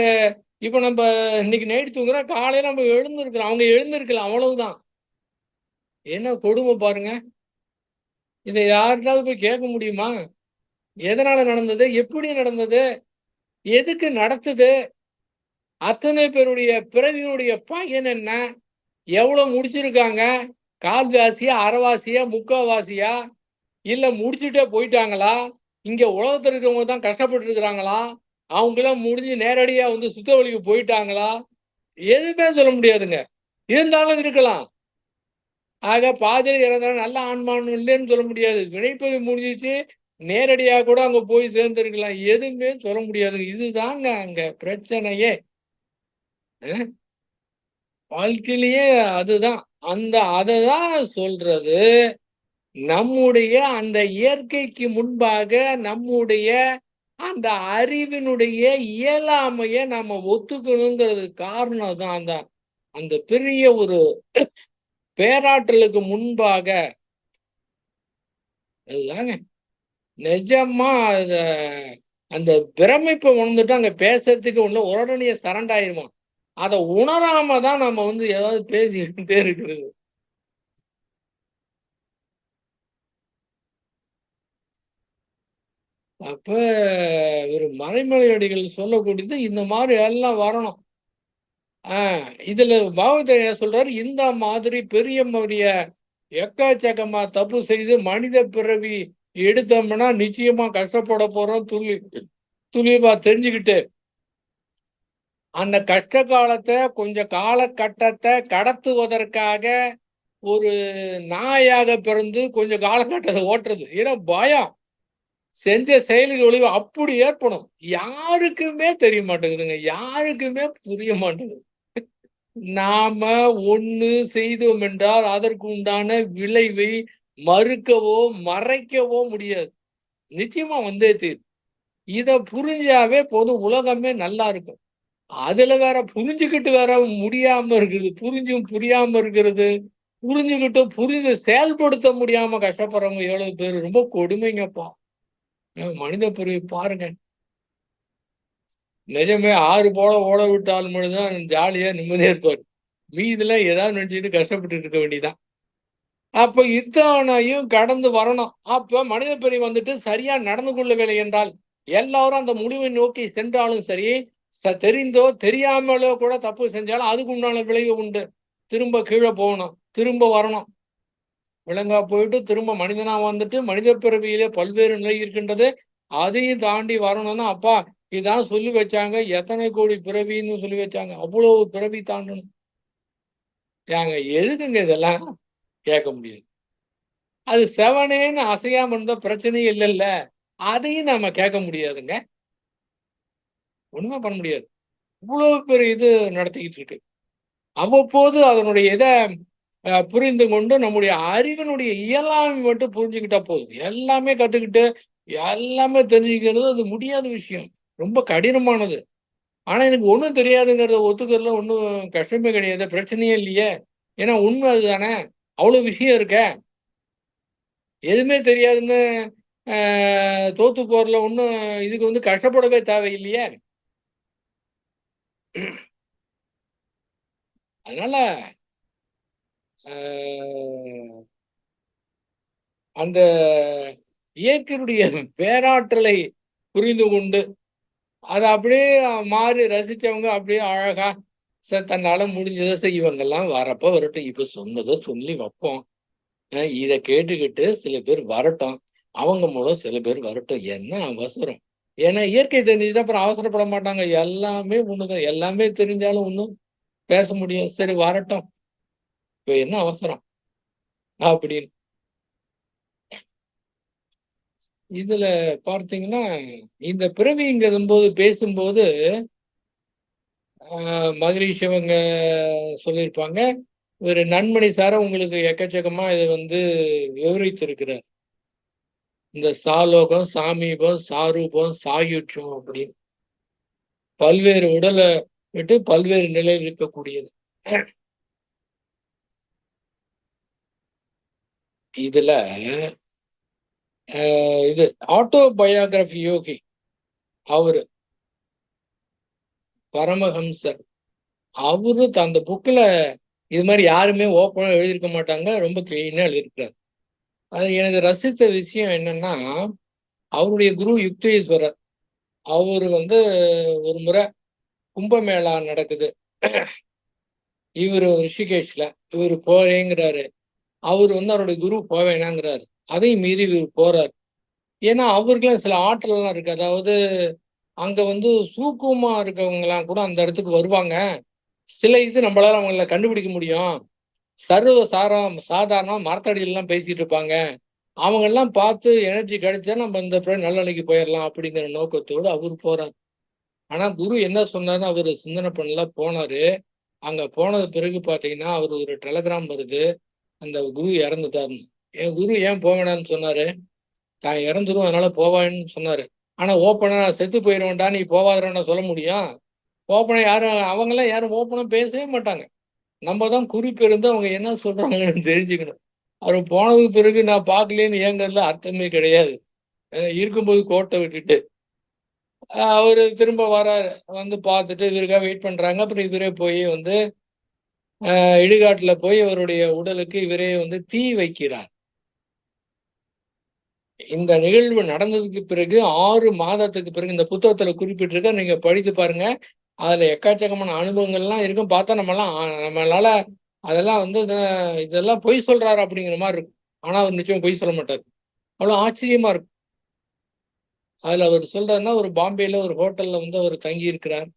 இப்ப நம்ப இன்னைக்கு நைட் தூங்குறோம். காலையில நம்ம எழுந்திருக்கிறோம். அவங்க எழுந்திருக்கல அவ்வளவுதான். என்ன கொடுமை பாருங்க. இத யாருக்காவது போய் கேட்க முடியுமா? எதனால நடந்தது? எப்படி நடந்தது? எதுக்கு நடத்துது? அத்தனை பேருடைய பிறவியினுடைய பயன் என்ன? எவ்வளவு முடிச்சிருக்காங்க? கால்வாசியா, அரைவாசியா, முக்காவாசியா? இல்ல முடிச்சுட்டே போயிட்டாங்களா? இங்க உலகத்துல இருக்கிறவங்க தான் கஷ்டப்பட்டு இருக்கிறாங்களா? அவங்கலாம் முடிஞ்சு நேரடியா வந்து சுத்த வழிக்கு போயிட்டாங்களா? எதுவுமே சொல்ல முடியாதுங்க. இருந்தாலும் இருக்கலாம். ஆக பாதியில இறந்தாலும் நல்ல ஆன்மான்னு இல்லைன்னு சொல்ல முடியாது. வினைப்பதிவு முடிஞ்சிச்சு. நேரடியா கூட அங்க போய் சேர்ந்திருக்கலாம். எதுவுமே சொல்ல முடியாதுங்க. இதுதாங்க அங்க பிரச்சனையே. அ வாழ்க்கையிலேயே அதுதான். அததான் சொல்றது. நம்முடைய அந்த இயற்கைக்கு முன்பாக நம்முடைய அந்த அறிவினுடைய இயலாமைய நம்ம ஒத்துக்கணுங்கிறது காரணம் தான். அந்த அந்த பெரிய ஒரு பேராற்றலுக்கு முன்பாக அதுதாங்க நிஜமா அத அந்த பிரமிப்பை உணர்ந்துட்டு அங்க பேசுறதுக்கு ஒண்ணு உடனே சரண்டாயிருமா. அதை உணராம தான் நம்ம ஏதாவது பேசிக்கிட்டே இருக்கிறது. அப்ப ஒரு மறைமலையடிகள் சொல்லக்கூடியது இந்த மாதிரி எல்லாம் வரணும். இதுல பாகவதர் என்ன சொல்றாரு, இந்த மாதிரி பெரிய எக்கச்சக்கமா தப்பு செய்து மனித பிறவி எடுத்தோம்னா நிச்சயமா கஷ்டப்பட போறோம் துளிவா தெரிஞ்சுக்கிட்டு அந்த கஷ்ட காலத்தை கொஞ்சம் காலகட்டத்தை கடத்துவதற்காக ஒரு நாயாக பிறந்து கொஞ்சம் காலகட்டத்தை ஓட்டுறது. ஏன்னா பயம் செஞ்ச செயலுக்கு ஒளிவு அப்படி ஏற்படும். யாருக்குமே தெரிய மாட்டேங்குதுங்க, யாருக்குமே புரிய மாட்டேங்குது. நாம ஒண்ணு செய்தோம் என்றால் அதற்கு உண்டான விளைவை மறுக்கவோ மறைக்கவோ முடியாது. நிச்சயமா வந்தே தீரும். இத புரிஞ்சாவே போதும், உலகமே நல்லா இருக்கும். அதுல வேற புரிஞ்சுக்கிட்டு வேற முடியாம இருக்குது, புரிஞ்சும் புரியாம இருக்கிறது, புரிஞ்சுக்கிட்டு புரிஞ்சு செயல்படுத்த முடியாம கஷ்டப்படுறவங்க எவ்வளவு பேர். ரொம்ப கொடுமைங்கப்பா. மனித பிறவி பாருங்க. நிஜமே 6 போல ஓட விட்டால் மட்டும்தான் ஜாலியா நிம்மதியா இருப்பாரு. மீதில ஏதாவது நினைச்சுட்டு கஷ்டப்பட்டு இருக்க வேண்டியதான். அப்ப இத்தனையும் கடந்து வரணும். அப்ப மனித பிறவி வந்துட்டு சரியா நடந்து கொள்ளவில்லை என்றால் எல்லாரும் அந்த முடிவை நோக்கி சென்றாலும் சரி, தெரிந்தோ தெரியாமலோ கூட தப்பு செஞ்சாலும் அதுக்கு உண்டான விளைவு உண்டு. திரும்ப கீழே போகணும், திரும்ப வரணும். விலங்கா போயிட்டு திரும்ப மனிதனா வந்துட்டு மனித பிறவியிலே பல்வேறு நிலை இருக்கின்றது. அதையும் தாண்டி வரணும்னா அப்பா இதான் சொல்லி வச்சாங்க. எத்தனை கோடி பிறவின்னு சொல்லி வச்சாங்க. அவ்வளவு பிறவி தாண்டணும். ஏங்க எதுக்குங்க இதெல்லாம் கேட்க முடியாது. அது செவனேன்னு அசையாம இருந்தா பிரச்சனையே இல்லைல்ல. அதையும் நாம கேட்க முடியாதுங்க. ஒண்ணுமே பண்ண முடியாது. இவ்வளவு பெரிய இது நடத்திக்கிட்டு இருக்கு. அவ்வப்போது அதனுடைய இதை புரிந்து கொண்டு நம்முடைய அறிவினுடைய இயலாமை மட்டும் புரிஞ்சுக்கிட்டா போதும். எல்லாமே கத்துக்கிட்டு எல்லாமே தெரிஞ்சுக்கிறது அது முடியாத விஷயம். ரொம்ப கடினமானது. ஆனா எனக்கு ஒண்ணும் தெரியாதுங்கிறத ஒத்துக்கிறதுல ஒன்றும் கஷ்டமே கிடையாது, பிரச்சனையே இல்லையே. ஏன்னா உண்மை அதுதானே. அவ்வளவு விஷயம் இருக்க. எதுவுமே தெரியாதுன்னு தோத்து போறதுல ஒன்றும் இதுக்கு கஷ்டப்படவே தேவையில்லையே. அதனால அந்த இயற்கையுடைய பேராற்றலை புரிந்து கொண்டு அதை அப்படியே மாறி ரசிச்சவங்க அப்படியே அழகா தன்னால முடிஞ்சதை செய்வங்கெல்லாம் வரப்ப வரட்டும். இப்ப சொன்னதை சொல்லி வைப்போம். இதை கேட்டுக்கிட்டு சில பேர் வரட்டும், அவங்க மூலம் சில பேர் வரட்டும். என்ன அவசரம்? ஏன்னா இயற்கை தெரிஞ்சுதான் அப்புறம் அவசரப்பட மாட்டாங்க. எல்லாமே ஒண்ணுதான். எல்லாமே தெரிஞ்சாலும் ஒண்ணும் பேச முடியும். சரி வரட்டும், இப்ப என்ன அவசரம் அப்படின்னு. இதுல பார்த்தீங்கன்னா இந்த பிறவிங்கிறது போது பேசும்போது மகரிஷி அவங்க சொல்லியிருப்பாங்க. ஒரு நன்மணி சார உங்களுக்கு எக்கச்சக்கமா இதை விவரித்திருக்கிறார். இந்த சாலோகம், சாமீபம், சாரூபம், சாயுட்சம் அப்படின்னு பல்வேறு உடலை விட்டு பல்வேறு நிலையில் இருக்கக்கூடியது. இதுல இது ஆட்டோபயோகிராபி யோகி அவரு பரமஹம்சர். அவரு அந்த புக்ல இது மாதிரி யாருமே ஓப்பனா எழுதியிருக்க மாட்டாங்க. ரொம்ப கிளீனா எழுதியிருக்கிறார். அது எனக்கு ரசித்த விஷயம் என்னன்னா, அவருடைய குரு யுக்தேஸ்வரர். அவரு ஒரு முறை கும்பமேளா நடக்குது இவரு ரிஷிகேஷ்ல. இவரு போறேங்கிறாரு. அவரு அவருடைய குரு போவேணாங்கிறாரு. அதையும் மீறி இவர் போறாரு. ஏன்னா அவருக்குலாம் சில ஆற்றல் எல்லாம் இருக்கு. அதாவது அங்க சூக்குமா இருக்கவங்க எல்லாம் கூட அந்த இடத்துக்கு வருவாங்க. சில இது நம்மளால அவங்கள கண்டுபிடிக்க முடியும். சாதாரணமா மரத்தடியெல்லாம் பேசிட்டு இருப்பாங்க. அவங்க எல்லாம் பார்த்து எனர்ஜி கிடைச்சா நம்ம இந்த நல்ல நிலைக்கு போயிடலாம் அப்படிங்கிற நோக்கத்தோடு அவரு போறாரு. ஆனா குரு என்ன சொன்னாருன்னு அவரு சிந்தனை பண்ணல, போனாரு. அங்க போனது பிறகு பாத்தீங்கன்னா அவர் ஒரு டெலகிராம் வருது, அந்த குரு இறந்துட்டாருன்னு. என் குரு ஏன் போவேணான்னு சொன்னாரு? நான் இறந்துரும் அதனால போவான்னு சொன்னாரு. ஆனா ஓப்பனா நான் செத்து போயிடுவேன்டா நீ போவாதடா சொல்ல முடியும்? ஓப்பனா யாரும் அவங்கெல்லாம் யாரும் ஓப்பனா பேசவே மாட்டாங்க. நம்ம தான் குறிப்பு இருந்து அவங்க என்ன சொல்றாங்கன்னு தெரிஞ்சுக்கணும். அவர் போனதுக்கு பிறகு நான் பார்க்கலேன்னு ஏங்கறதுல அர்த்தமே கிடையாது. இருக்கும்போது கோட்டை விட்டுட்டு. அவரு திரும்ப வராரு. வந்து பார்த்துட்டு இவருக்காக வெயிட் பண்றாங்க. அப்புறம் இவரே போய் வந்து இடுகாட்டுல போய் அவருடைய உடலுக்கு இவரே வந்து தீ வைக்கிறார். இந்த நிகழ்வு நடந்ததுக்கு பிறகு 6 மாதத்துக்கு பிறகு இந்த புத்தகத்துல குறிப்பிட்டிருக்க நீங்க படித்து பாருங்க. அதுல எக்கச்சக்கமான அனுபவங்கள்லாம் இருக்கும். பார்த்தா நம்மளால அதெல்லாம் வந்து இதெல்லாம் பொய் சொல்றாரு அப்படிங்கிற மாரி இருக்கும். ஆனா அவர் நிச்சயமா பொய் சொல்ல மாட்டாரு. அவ்வளோ ஆச்சரியமா இருக்கும். அதுல அவர் சொல்றாருன்னா, ஒரு பாம்பேல ஒரு ஹோட்டல்ல வந்து அவர் தங்கி இருக்கிறார்.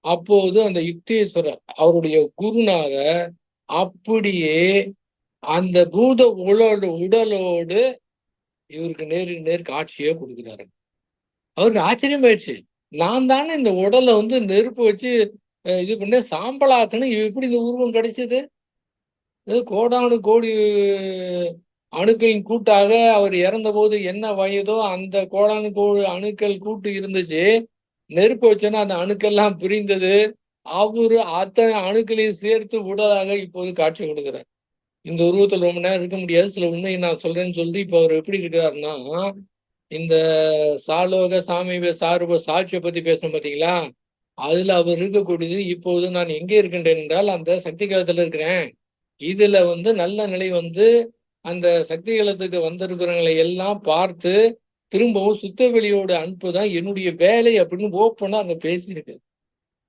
அப்போது அந்த யுக்தேஸ்வரர் அவருடைய குருநாதர் அப்படியே அந்த பூத உடலோடு இவருக்கு நேருக்கு நேர் காட்சியே குடுக்குறாரு. அவருக்கு ஆச்சரியமாயிடுச்சு. நான் தானே இந்த உடல வந்து நெருப்பு வச்சு இது பண்ணி சாம்பலாக்குனேன். எப்படி இந்த உருவம் கிடைச்சது? இது கோடானு கோடி அணுக்களின் கூட்டாக அவர் இறந்தபோது என்ன வயதோ அந்த கோடானு கோடி அணுக்கள் கூட்டு இருந்துச்சு. நெருப்பு வச்சோன்னா அந்த அணுக்கள்லாம் பிரிந்தது. அவரு அத்தனை அணுக்களையும் சேர்த்து உடலாக இப்போது காட்சி கொடுக்கிறார். இந்த உருவத்துல ரொம்ப நேரம் இருக்க முடியாது. சில உண்மையை நான் சொல்றேன்னு சொல்லி இப்ப அவர் எப்படி இருக்கிறாருன்னா, இந்த சாலோக, சாமீப, சாரூப, சாட்சிய பத்தி பேசணும் பார்த்தீங்களா? அதுல அவர் இருக்கக்கூடியது இப்போது நான் எங்கே இருக்கின்றேன் என்றால், அந்த சக்தி களத்துல இருக்கிறேன். இதுல வந்து நல்ல நிலை வந்து அந்த சக்தி களத்துக்கு வந்திருக்கிறவங்களை எல்லாம் பார்த்து, திரும்பவும் சுத்த வெளியோடு அனுப்புதான் என்னுடைய வேலை அப்படின்னு ஓப்பனா அங்க பேசியிருக்கு.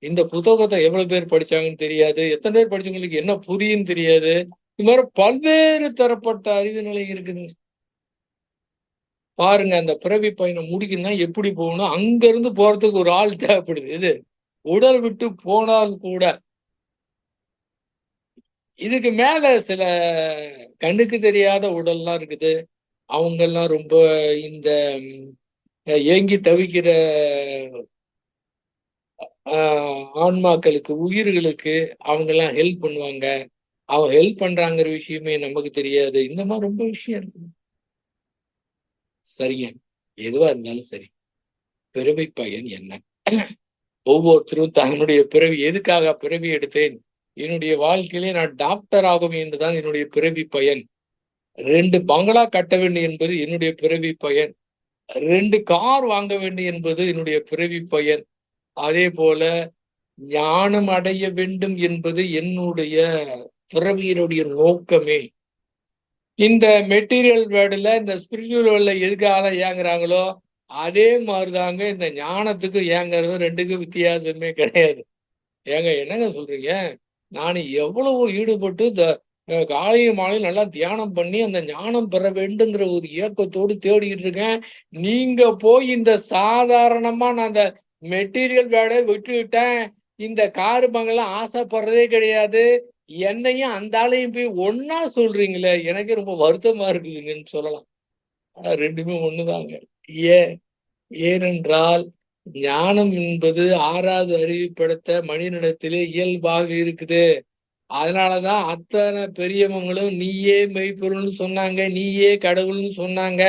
இந்த புத்தகத்த எவ்வளவு பேர் படிச்சாங்கன்னு தெரியாது. எத்தன பேர் படிச்சவங்களுக்கு என்ன புரியும்ன்னு தெரியாது. இது மாரி பல்வேறு தரப்பட்ட அறிவு நிலை இருக்குதுங்க. பாருங்க அந்த பிறவி பயணம் முடிக்கணும்னா எப்படி போகணும்? அங்க இருந்து போறதுக்கு ஒரு ஆள் தேவைப்படுது. எது? உடல் விட்டு போனால் கூட. இதுக்கு மேல சில கண்ணுக்கு தெரியாத உடல்லாம் இருக்குது. அவங்கெல்லாம் ரொம்ப இந்த ஏங்கி தவிக்கிற அ ஆன்மாக்களுக்கு, உயிர்களுக்கு அவங்கெல்லாம் ஹெல்ப் பண்ணுவாங்க. அவங்க ஹெல்ப் பண்றாங்கிற விஷயமே நமக்கு தெரியாது. இந்த மாரி ரொம்ப விஷயம் இருக்கு. சரிங்க. எதுவா இருந்தாலும் சரி. பிறவி பயன் என்ன? ஒவ்வொருத்தரும் தன்னுடைய பிறவி எதுக்காக பிறவி எடுத்தேன்? என்னுடைய வாழ்க்கையிலே நான் டாக்டர் ஆகும் என்றுதான் என்னுடைய பிறவி பயன். 2 பங்களா கட்ட வேண்டும் என்பது என்னுடைய பிறவி பயன். 2 கார் வாங்க வேண்டும் என்பது என்னுடைய பிறவி பயன். அதேபோல ஞானம் அடைய வேண்டும் என்பது என்னுடைய பிறவியினுடைய நோக்கமே. இந்த மெட்டீரியல் வேர்ல்டுல, இந்த ஸ்பிரிச்சுவல் வேர்ல்டுல எதுக்காக ஏங்குறாங்களோ, அதே மாரிதாங்க இந்த ஞானத்துக்கும் ஏங்குறதும் 2க்கும் வித்தியாசமே கிடையாது. ஏங்க என்னங்க சொல்றீங்க? நானு எவ்வளவோ ஈடுபட்டு காலையும் மாலையும் நல்லா தியானம் பண்ணி, அந்த ஞானம் பெற வேண்டுங்கிற ஒரு ஏக்கத்தோடு தேடிக்கிட்டு இருக்கேன். நீங்க போய் இந்த சாதாரணமா நான் அந்த மெட்டீரியல் வேர்ல்ட விட்டுட்டேன். இந்த காரு பங்களாலாம் ஆசைப்படுறதே கிடையாது. என்னையும் அந்த ஆளையும் போய் ஒண்ணா சொல்றீங்களே! எனக்கே ரொம்ப வருத்தமா இருக்குதுங்கன்னு சொல்லலாம். ஆனா 2மே ஒண்ணுதாங்க. ஏன்? ஏனென்றால், ஞானம் என்பது 6வது அறிவு படைத்த மனிதனிடத்திலே இயல்பாக இருக்குது. அதனாலதான் அத்தனை பெரியவங்களும் நீயே மெய்ப்பொருள்னு சொன்னாங்க. நீயே கடவுள்ன்னு சொன்னாங்க.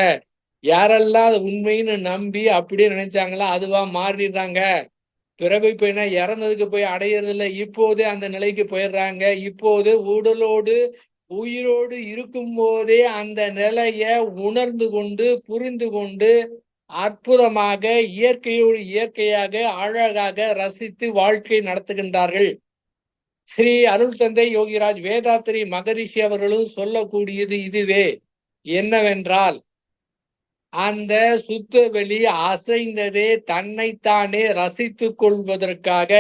யாரெல்லாம் அது உண்மைன்னு நம்பி அப்படியே நினைச்சாங்களோ, அதுவா மாறிடுறாங்க. பிறவி பயனை இறந்ததுக்கு போய் அடையறதில்ல. இப்போதே அந்த நிலைக்கு போயிடுறாங்க. இப்போது உடலோடு, உயிரோடு இருக்கும்போதே அந்த நிலைய உணர்ந்து கொண்டு, புரிந்து கொண்டு, அற்புதமாக இயற்கையோடு இயற்கையாக அழகாக ரசித்து வாழ்க்கை நடத்துகின்றார்கள். ஸ்ரீ அருள் தந்தை யோகிராஜ் வேதாத்திரி மகரிஷி அவர்களும் சொல்லக்கூடியது இதுவே. என்னவென்றால், அந்த சுத்த வெளி அசைந்ததே தன்னைத்தானே ரசித்துக் கொள்வதற்காக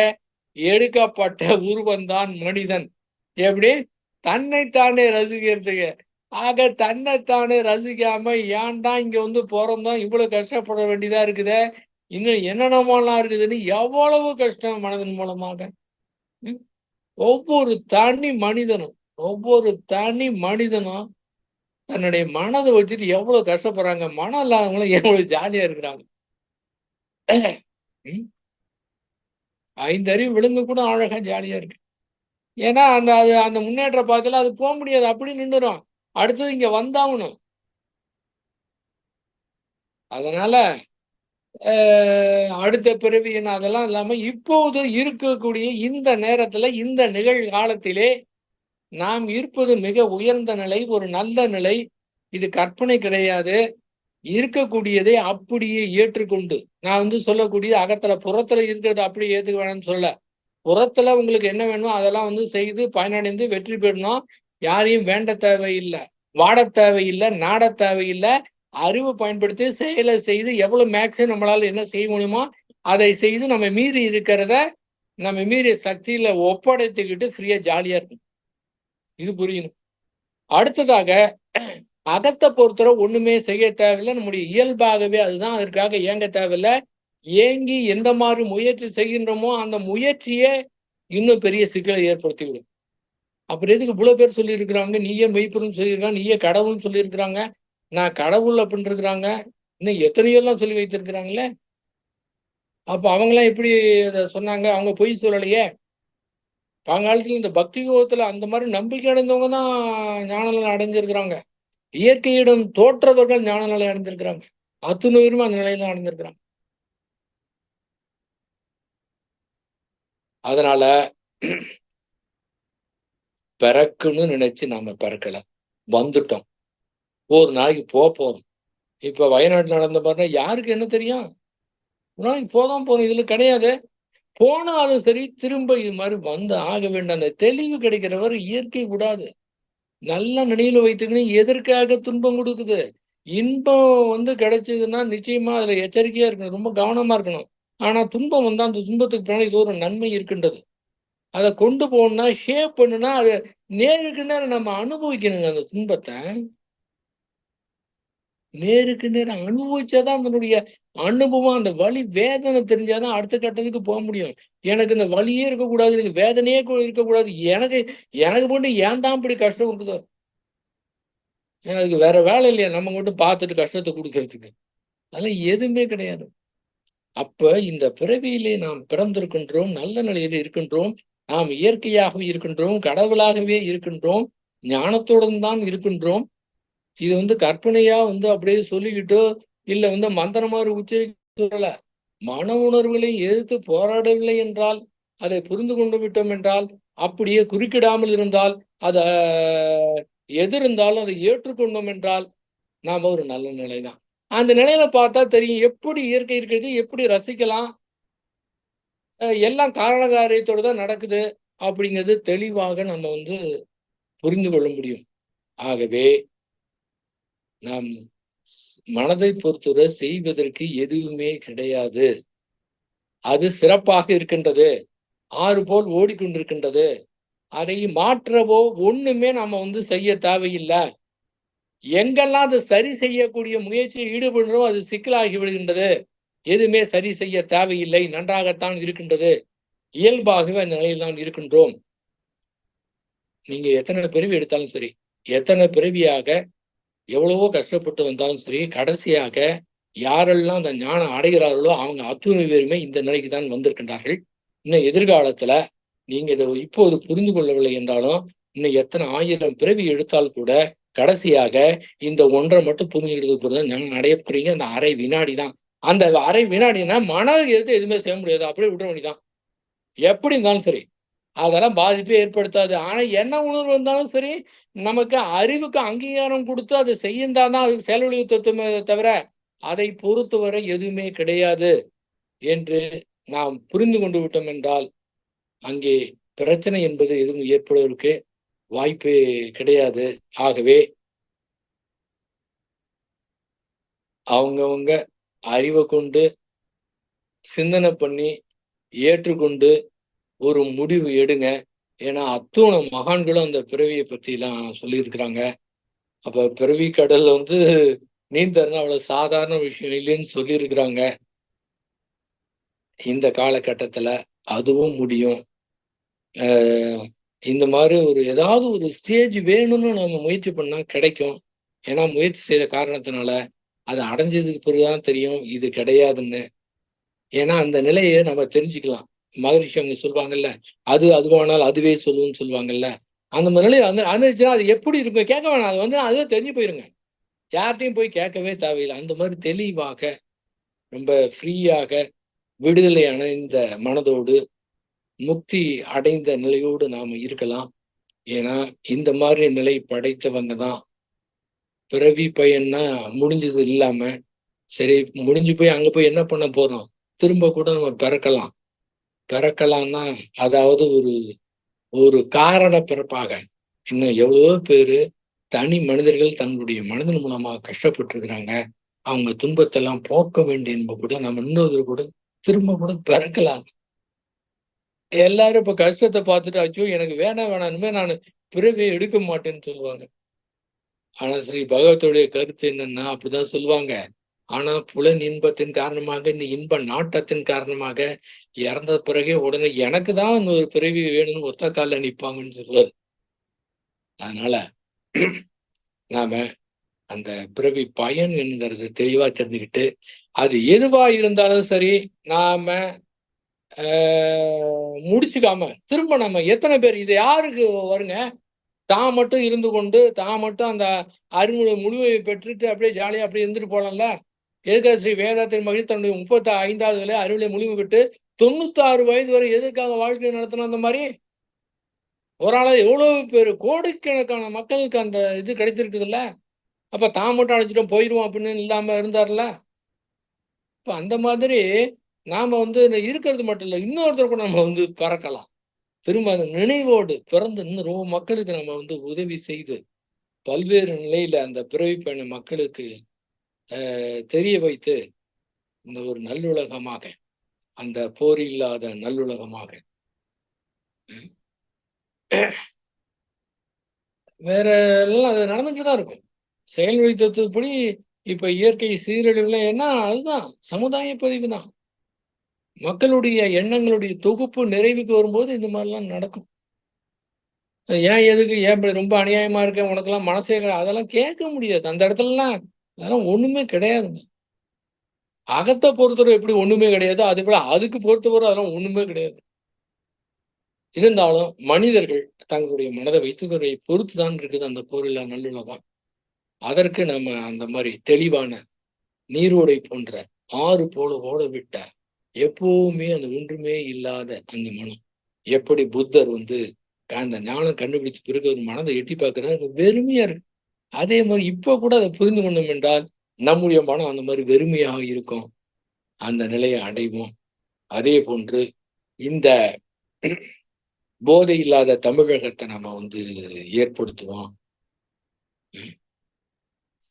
எடுக்கப்பட்ட உருவந்தான் மனிதன். எப்படி? தன்னைத்தானே ரசிக்கிறதுக்கு. ஆக தன்னைத்தானே ரசிக்காம ஏன்டா இங்க வந்து பொறந்தோம், இவ்வளவு கஷ்டப்பட வேண்டியதா இருக்குதே, இன்னும் என்னென்னமோலாம் இருக்குதுன்னு எவ்வளவு கஷ்டம் மனதின் மூலமாக. ம். ஒவ்வொரு தனி மனிதனும் ஒவ்வொரு தனி மனிதனும் தன்னுடைய மனத வச்சுட்டு எவ்வளவு கஷ்டப்படுறாங்க. மனம் இல்லாதவங்களும் எவ்வளவு ஜாலியா இருக்கிறாங்க. ம். 5 அறிவு விலங்கு கூட அழகா ஜாலியா இருக்கு. ஏன்னா, அந்த முன்னேற்ற பாதையில அது முடியாது. அப்படி நின்னுரும். அடுத்தது இங்க வந்தாகணும். அதனால அடுத்த பிறவியின் அதெல்லாம் இல்லாம இப்போது இருக்கக்கூடிய இந்த நேரத்துல, இந்த நிகழ்காலத்திலே நாம் இருப்பது மிக உயர்ந்த நிலை, ஒரு நல்ல நிலை. இது கற்பனை கிடையாது. இருக்கக்கூடியதை அப்படியே ஏற்றுக்கொண்டு, நான் சொல்லக்கூடிய அகத்துல புறத்துல இருக்கிறத அப்படியே ஏத்துக்க வேணாம்னு சொல்ல. புறத்துல உங்களுக்கு என்ன வேணுமோ அதெல்லாம் செய்து பயனடைந்து வெற்றி பெறணும். யாரையும் வேண்ட தேவையில்லை, வாடத் தேவையில்லை, நாடத் தேவையில்லை. அறிவு பயன்படுத்தி செயலை செய்து எவ்வளவு மேக்ஸிமம் நம்மளால என்ன செய்ய முடியுமோ அதை செய்து நம்ம மீறி இருக்கிறத நம்ம மீறிய சக்தியில ஒப்படைத்துக்கிட்டு ஃப்ரீயா ஜாலியா இருக்கும். இது புரியணும். அடுத்ததாக அகத்தை பொறுத்தவரை ஒண்ணுமே செய்ய தேவையில்லை. நம்முடைய இயல்பாகவே அதுதான். அதற்காக ஏங்க தேவையில்லை. ஏங்கி எந்த மாதிரி முயற்சி செய்கின்றோமோ அந்த முயற்சியே இன்னும் பெரிய சிக்கலை ஏற்படுத்தி விடும். அப்புறம் எதுக்கு இவ்வளவு பேர் சொல்லி இருக்கிறாங்க, நீயே மெய்ப்பொருள்னு சொல்லியிருக்காங்க, நீயே கடவுள்னு சொல்லியிருக்கிறாங்க, நான் கடவுள் அப்படின்னு இருக்கிறாங்க, இன்னும் எத்தனையோ எல்லாம் சொல்லி வைத்திருக்கிறாங்களே. அப்ப அவங்களாம் எப்படி அதை சொன்னாங்க? அவங்க பொய் சொல்லலையே. பழங்காலத்துல இந்த பக்தி யோகத்துல அந்த மாதிரி நம்பிக்கை அடைந்தவங்க தான் ஞான நிலை அடைஞ்சிருக்கிறாங்க. இயற்கையிடம் தோற்றவர்கள் ஞான நிலை அடைந்திருக்கிறாங்க. அத்துணூருமா அந்த நிலையில அடைந்திருக்கிறாங்க. அதனால பிறக்குன்னு நினைச்சு நாம பிறக்கல, வந்துட்டோம். ஒரு நாளைக்கு போதும். இப்ப வயநாட்டுல நடந்த பாருங்க, யாருக்கு என்ன தெரியும்? ஒரு நாளைக்கு போதும், இதுல கிடையாது. போனாலும் சரி திரும்ப இது மாதிரி வந்து ஆக வேண்டும். அந்த தெளிவு கிடைக்கிறவர் இயற்கை விடாது. நல்ல நினைவுல வைத்துக்கணும். எதற்காக துன்பம் கொடுக்குது? இன்பம் கிடைச்சதுன்னா நிச்சயமா அதுல எச்சரிக்கையா இருக்கணும், ரொம்ப கவனமா இருக்கணும். ஆனா துன்பம் வந்தா அந்த துன்பத்துக்கு பின்னாடி ஏதோ ஒரு நன்மை இருக்கின்றது. அதை கொண்டு போகணும்னா, ஷேப் பண்ணுனா, அதை நேருக்கு நேரம் நம்ம அனுபவிக்கணுங்க. அந்த துன்பத்தை நேருக்கு நேரம் அனுபவிச்சாதான் அதனுடைய அனுபவம், அந்த வலி வேதனை தெரிஞ்சாதான் அடுத்த கட்டத்துக்கு போக முடியும். எனக்கு இந்த வலியே இருக்கக்கூடாது, எனக்கு வேதனையே இருக்கக்கூடாது, எனக்கு எனக்கு மட்டும் ஏன் தான் இப்படி கஷ்டம் கொடுக்குதோ, எனக்கு வேற வேலை இல்லையா நம்ம மட்டும் பார்த்துட்டு கஷ்டத்தை கொடுக்கறதுக்கு? அதெல்லாம் எதுவுமே கிடையாது. அப்ப இந்த பிறவியிலே நாம் பிறந்திருக்கின்றோம், நல்ல நிலையில இருக்கின்றோம், நாம் இயற்கையாகவே இருக்கின்றோம், கடவுளாகவே இருக்கின்றோம், ஞானத்துடன் தான் இருக்கின்றோம். இது கற்பனையா அப்படியே சொல்லிக்கிட்டோ இல்ல மந்திரம் மாதிரி உச்சரிக்க சொல்லல. மன உணர்வுகளை எதிர்த்து போராடவில்லை என்றால், அதை புரிந்து கொண்டு விட்டோம் என்றால், அப்படியே குறுக்கிடாமல் இருந்தால், அத எதிர்ந்தாலும் அதை ஏற்றுக்கொண்டோம் என்றால் நாம ஒரு நல்ல நிலைதான். அந்த நிலையில பார்த்தா தெரியும் எப்படி இயற்கை இருக்கிறது, எப்படி ரசிக்கலாம். எல்லாம் காரணகாரியத்தோடு தான் நடக்குது அப்படிங்கிறது தெளிவாக நம்ம புரிந்து கொள்ள முடியும். ஆகவே நாம் மனதை பொறுத்தவரை செய்வதற்கு எதுவுமே கிடையாது. அது சிறப்பாக இருக்கின்றது, ஆறு போல் ஓடிக்கொண்டிருக்கின்றது. அதை மாற்றவோ ஒண்ணுமே நம்ம செய்ய தேவையில்லை. எங்கெல்லாம் அது சரி செய்யக்கூடிய முயற்சியில் ஈடுபடுறோம் அது சிக்கலாகி விடுகின்றது. எதுவுமே சரி செய்ய தேவையில்லை, நன்றாகத்தான் இருக்கின்றது. இயல்பாகவே அந்த நிலையில் தான் இருக்கின்றோம். நீங்க எத்தனை பிறவி எடுத்தாலும் சரி, எத்தனை பிறவியாக எவ்வளவோ கஷ்டப்பட்டு வந்தாலும் சரி, கடைசியாக யாரெல்லாம் அந்த ஞானம் அடைகிறார்களோ அவங்க அத்துணை பேருமே இந்த நிலைக்கு தான் வந்திருக்கின்றார்கள். இன்னும் எதிர்காலத்துல நீங்க இதை இப்போது புரிந்து கொள்ளவில்லை என்றாலும் இன்னும் எத்தனை 1000 பிறவி எடுத்தால் கூட கடைசியாக இந்த ஒன்றை மட்டும் புரிஞ்சுக்கிறது பொறுத்து ஞானம் அடைய போறீங்க. அந்த அரை வினாடி தான். அந்த அரை வினாடினா மனதை எடுத்து எதுவுமே செய்ய முடியாது, அப்படியே விட வேண்டியதான். எப்படி இருந்தாலும் சரி அதெல்லாம் பாதிப்பே ஏற்படுத்தாது. ஆனா என்ன உணர்வு வந்தாலும் சரி, நமக்கு அறிவுக்கு அங்கீகாரம் கொடுத்து அதை செய்யந்தாதான் அதுக்கு செயல்வழித்துவமே தவிர அதை பொறுத்தவரை எதுவுமே கிடையாது என்று நாம் புரிந்து கொண்டு விட்டோம் என்றால் அங்கே பிரச்சனை என்பது எதுவும் ஏற்படுவதற்கு வாய்ப்பே கிடையாது. ஆகவே அவங்கவங்க அறிவை கொண்டு சிந்தனை பண்ணி ஏற்றுக்கொண்டு ஒரு முடிவு எடுங்க. ஏன்னா அத்தனை மகான்களும் அந்த பிறவியை பத்தி எல்லாம் சொல்லியிருக்கிறாங்க. அப்ப பிறவி கடல்ல நீந்தறதுனா அவ்வளவு சாதாரண விஷயம் இல்லைன்னு சொல்லியிருக்கிறாங்க. இந்த காலகட்டத்துல அதுவும் முடியும். இந்த மாதிரி ஏதாவது ஒரு ஸ்டேஜ் வேணும்னு நம்ம முயற்சி பண்ணா கிடைக்கும். ஏன்னா முயற்சி செய்த காரணத்தினால அது அடைஞ்சதுக்கு பிறகுதான் தெரியும் இது கிடையாதுன்னு. ஏன்னா அந்த நிலையை நம்ம தெரிஞ்சுக்கலாம். மகரிஷி அவங்க சொல்லுவாங்கல்ல, அதுவானால் அதுவே சொல்லுன்னு சொல்லுவாங்கல்ல. அந்த நிலை வந்துருச்சுன்னா அது எப்படி இருக்கும் கேட்க வேணாம். அது அதுவே தெரிஞ்சு போயிருங்க. யார்கிட்டையும் போய் கேட்கவே தேவையில்லை. அந்த மாதிரி தெளிவாக, ரொம்ப ஃப்ரீயாக, விடுதலை அடைந்த மனதோடு, முக்தி அடைந்த நிலையோடு நாம இருக்கலாம். ஏன்னா இந்த மாதிரி நிலை படைத்தவங்க தான் பிறவி பயன்னா முடிஞ்சது இல்லாம, சரி முடிஞ்சு போய் அங்க போய் என்ன பண்ண போறோம்? திரும்ப கூட நம்ம பிறக்கலாம். பிறக்கலாம்னா, அதாவது ஒரு ஒரு காரண பிறப்பாக. இன்னும் எவ்வளவோ பேரு தனி மனிதர்கள் தங்களுடைய மனதின் மூலமா கஷ்டப்பட்டுருக்கிறாங்க. அவங்க துன்பத்தெல்லாம் போக்க வேண்டிய என்பது கூட நம்ம இன்னொரு கூட திரும்ப கூட பிறக்கலாம். எல்லாரும் இப்ப கஷ்டத்தை பார்த்துட்டு, ஐயோ எனக்கு வேணாம் வேணாம் இனிமே நான் பிறவியை எடுக்க மாட்டேன்னு சொல்லுவாங்க. ஆனா ஸ்ரீ பகவத்துடைய கருத்து என்னன்னா அப்படிதான் சொல்லுவாங்க. ஆனா புலன் இன்பத்தின் காரணமாக, இந்த இன்ப நாட்டத்தின் காரணமாக இறந்த பிறகே உடனே எனக்கு தான் இன்னொரு பிறவி வேணும்னு ஒத்த கால்ல நிப்பாங்கன்னு சொல்லுவாரு. அதனால நாம அந்த பிறவி பயன் என்கிறத தெளிவா தெரிஞ்சுக்கிட்டு, அது எதுவா இருந்தாலும் சரி, நாம முடிச்சுக்காம திரும்ப நம்ம எத்தனை பேர் இது யாருக்கு வருங்க? தான் மட்டும் இருந்து கொண்டு, தான் மட்டும் அந்த அறிவு முழுமையை பெற்றுட்டு அப்படியே ஜாலியா அப்படியே இருந்துட்டு போலாம்ல. எதுக்காக ஸ்ரீ வேதாத்திரி மகிழ்ச்சி தன்னுடைய 35வது வயதிலே அறிவிலே முழுமை பெற்று 96 வயது வரை எதுக்காக வாழ்க்கை நடத்தணும் அந்த மாதிரி? ஒரு ஆளா எவ்வளவு பேரு கோடிக்கணக்கான மக்களுக்கு அந்த இது கிடைச்சிருக்குதுல்ல. அப்ப தான் மட்டும் அழைச்சிட்டு போயிருவோம் அப்படின்னு இல்லாம இருந்தார்ல. இப்ப அந்த மாதிரி நாம இருக்கிறது மட்டும் இல்ல, இன்னொருத்தர் கூட நம்ம பறக்கலாம். திரும்ப அந்த நினைவோடு பிறந்து இன்னும் ரொம்ப மக்களுக்கு நம்ம உதவி செய்து, பல்வேறு நிலையில அந்த பிறவி பயண மக்களுக்கு தெரிய வைத்து, இந்த ஒரு நல்லுலகமாக, அந்த போர் இல்லாத நல்லுலகமாக வேற எல்லாம் அது நடந்துட்டு தான் இருக்கும். செயல்வழி தத்துவப்படி இப்ப இயற்கை சீரழிவுல ஏன்னா அதுதான் சமுதாய பதிவு தான். மக்களுடைய எண்ணங்களுடைய தொகுப்பு நிறைவுக்கு வரும்போது இந்த மாதிரிலாம் நடக்கும். ஏன் எதுக்கு ஏன் இப்படி ரொம்ப அநியாயமா இருக்க உனக்கெல்லாம் மனசே அதெல்லாம் கேட்க முடியாது. அந்த இடத்துலலாம் அதெல்லாம் ஒண்ணுமே கிடையாதுங்க. அகத்தை பொறுத்தவரை எப்படி ஒண்ணுமே கிடையாது, அது போல அதுக்கு பொறுத்தவரை அதெல்லாம் ஒண்ணுமே கிடையாது. இருந்தாலும் மனிதர்கள் தங்களுடைய மனதை வைத்துக்கிறதை பொறுத்து தான் இருக்குது அந்த போரில்லா நல்லுலகம். அதற்கு நம்ம அந்த மாதிரி தெளிவான நீரோடை போன்ற ஆறு போல ஓட விட்ட எப்பவுமே அந்த ஒன்றுமே இல்லாத அந்த மனம். எப்படி புத்தர் அந்த ஞானம் கண்டுபிடிச்ச பிறகு ஒரு மனதை எட்டி பார்க்கிறார், அது வெறுமையா இருக்கு. அதே மாதிரி இப்ப கூட அதை புரிந்து கொண்டோம் என்றால் நம்முடைய மனம் அந்த மாதிரி வெறுமையாக இருக்கும். அந்த நிலையை அடைவோம். அதே போன்று இந்த போதை இல்லாத தமிழகத்தை நம்ம ஏற்படுத்துவோம்.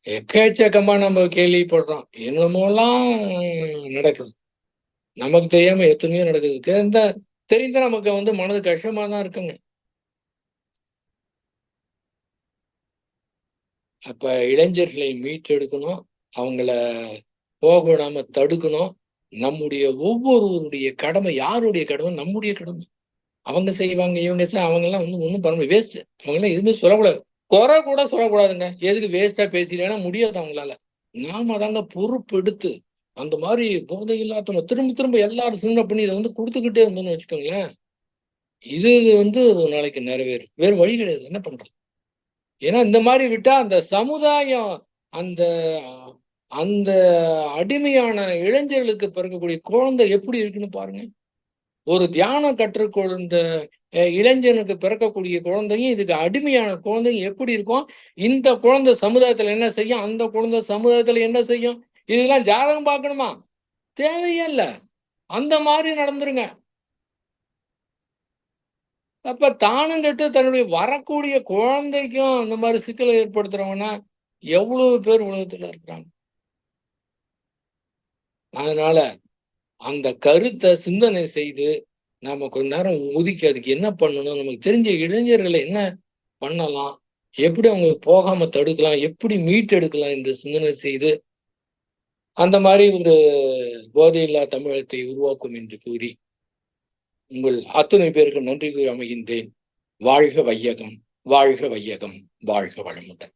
எக்கச்சக்கமா நம்ம கேள்விப்படுறோம். என்னமோலாம் நடக்குது. நமக்கு தெரியாம எத்தனையோ நடக்குது. தெரிந்த நமக்கு மனது கஷ்டமா தான் இருக்குங்க. அப்ப இளைஞர்களை மீட்டெடுக்கணும். அவங்கள போக விடாம தடுக்கணும். நம்முடைய ஒவ்வொருவருடைய கடமை யாருடைய கடமை? நம்முடைய கடமை. அவங்க செய்வாங்க, இவங்க அவங்கெல்லாம் ஒண்ணும் பண்ண முடியாது. வேஸ்ட். அவங்கெல்லாம் எதுவுமே சொல்லக்கூடாது. குறை கூட சொல்லக்கூடாதுங்க. எதுக்கு வேஸ்ட்டா பேசுறீங்கன்னா முடியாது அவங்களால. நாம தாங்க பொறுப்பெடுத்து அந்த மாதிரி போதை இல்லாத திரும்ப திரும்ப எல்லாரும் சின்ன பண்ணி இதை கொடுத்துக்கிட்டே இருந்தோம்னு வச்சுக்கோங்களேன். இது ஒரு நாளைக்கு நிறைவேறும். வேறு வழி கிடையாது. என்ன பண்றது? ஏன்னா இந்த மாதிரி விட்டா அந்த சமுதாயம் அந்த அந்த அடிமையான இளைஞர்களுக்கு பிறக்கக்கூடிய குழந்தை எப்படி இருக்குன்னு பாருங்க. ஒரு தியானம் கற்றுக்கொண்ட இளைஞனுக்கு பிறக்கக்கூடிய குழந்தையும் இதுக்கு அடிமையான குழந்தையும் எப்படி இருக்கும்? இந்த குழந்தை சமுதாயத்துல என்ன செய்யும்? அந்த குழந்தை சமுதாயத்துல என்ன செய்யும்? இதெல்லாம் ஜாதகம் பார்க்கணுமா? தேவையே இல்ல. அந்த மாதிரி நடந்துருங்க. அப்ப தானும் கெட்டு தன்னுடைய வரக்கூடிய குழந்தைக்கும் அந்த மாதிரி சிக்கலை ஏற்படுத்துறவங்கன்னா எவ்வளவு பேர் உலகத்துல இருக்கிறாங்க. அதனால அந்த கருத்தை சிந்தனை செய்து நாம கொஞ்ச நேரம் ஒதுக்கி அதுக்கு என்ன பண்ணணும், நமக்கு தெரிஞ்ச இளைஞர்களை என்ன பண்ணலாம், எப்படி அவங்க போகாம தடுக்கலாம், எப்படி மீட்டெடுக்கலாம் என்று சிந்தனை செய்து அந்த மாதிரி ஒரு போதையில்லா தமிழகத்தை உருவாக்கும் என்று கூறி உங்கள் அத்தனை பேருக்கு நன்றி கூறி அமைகின்றேன். வாழ்க வையகம், வாழ்க வையகம், வாழ்க வளமுடன்.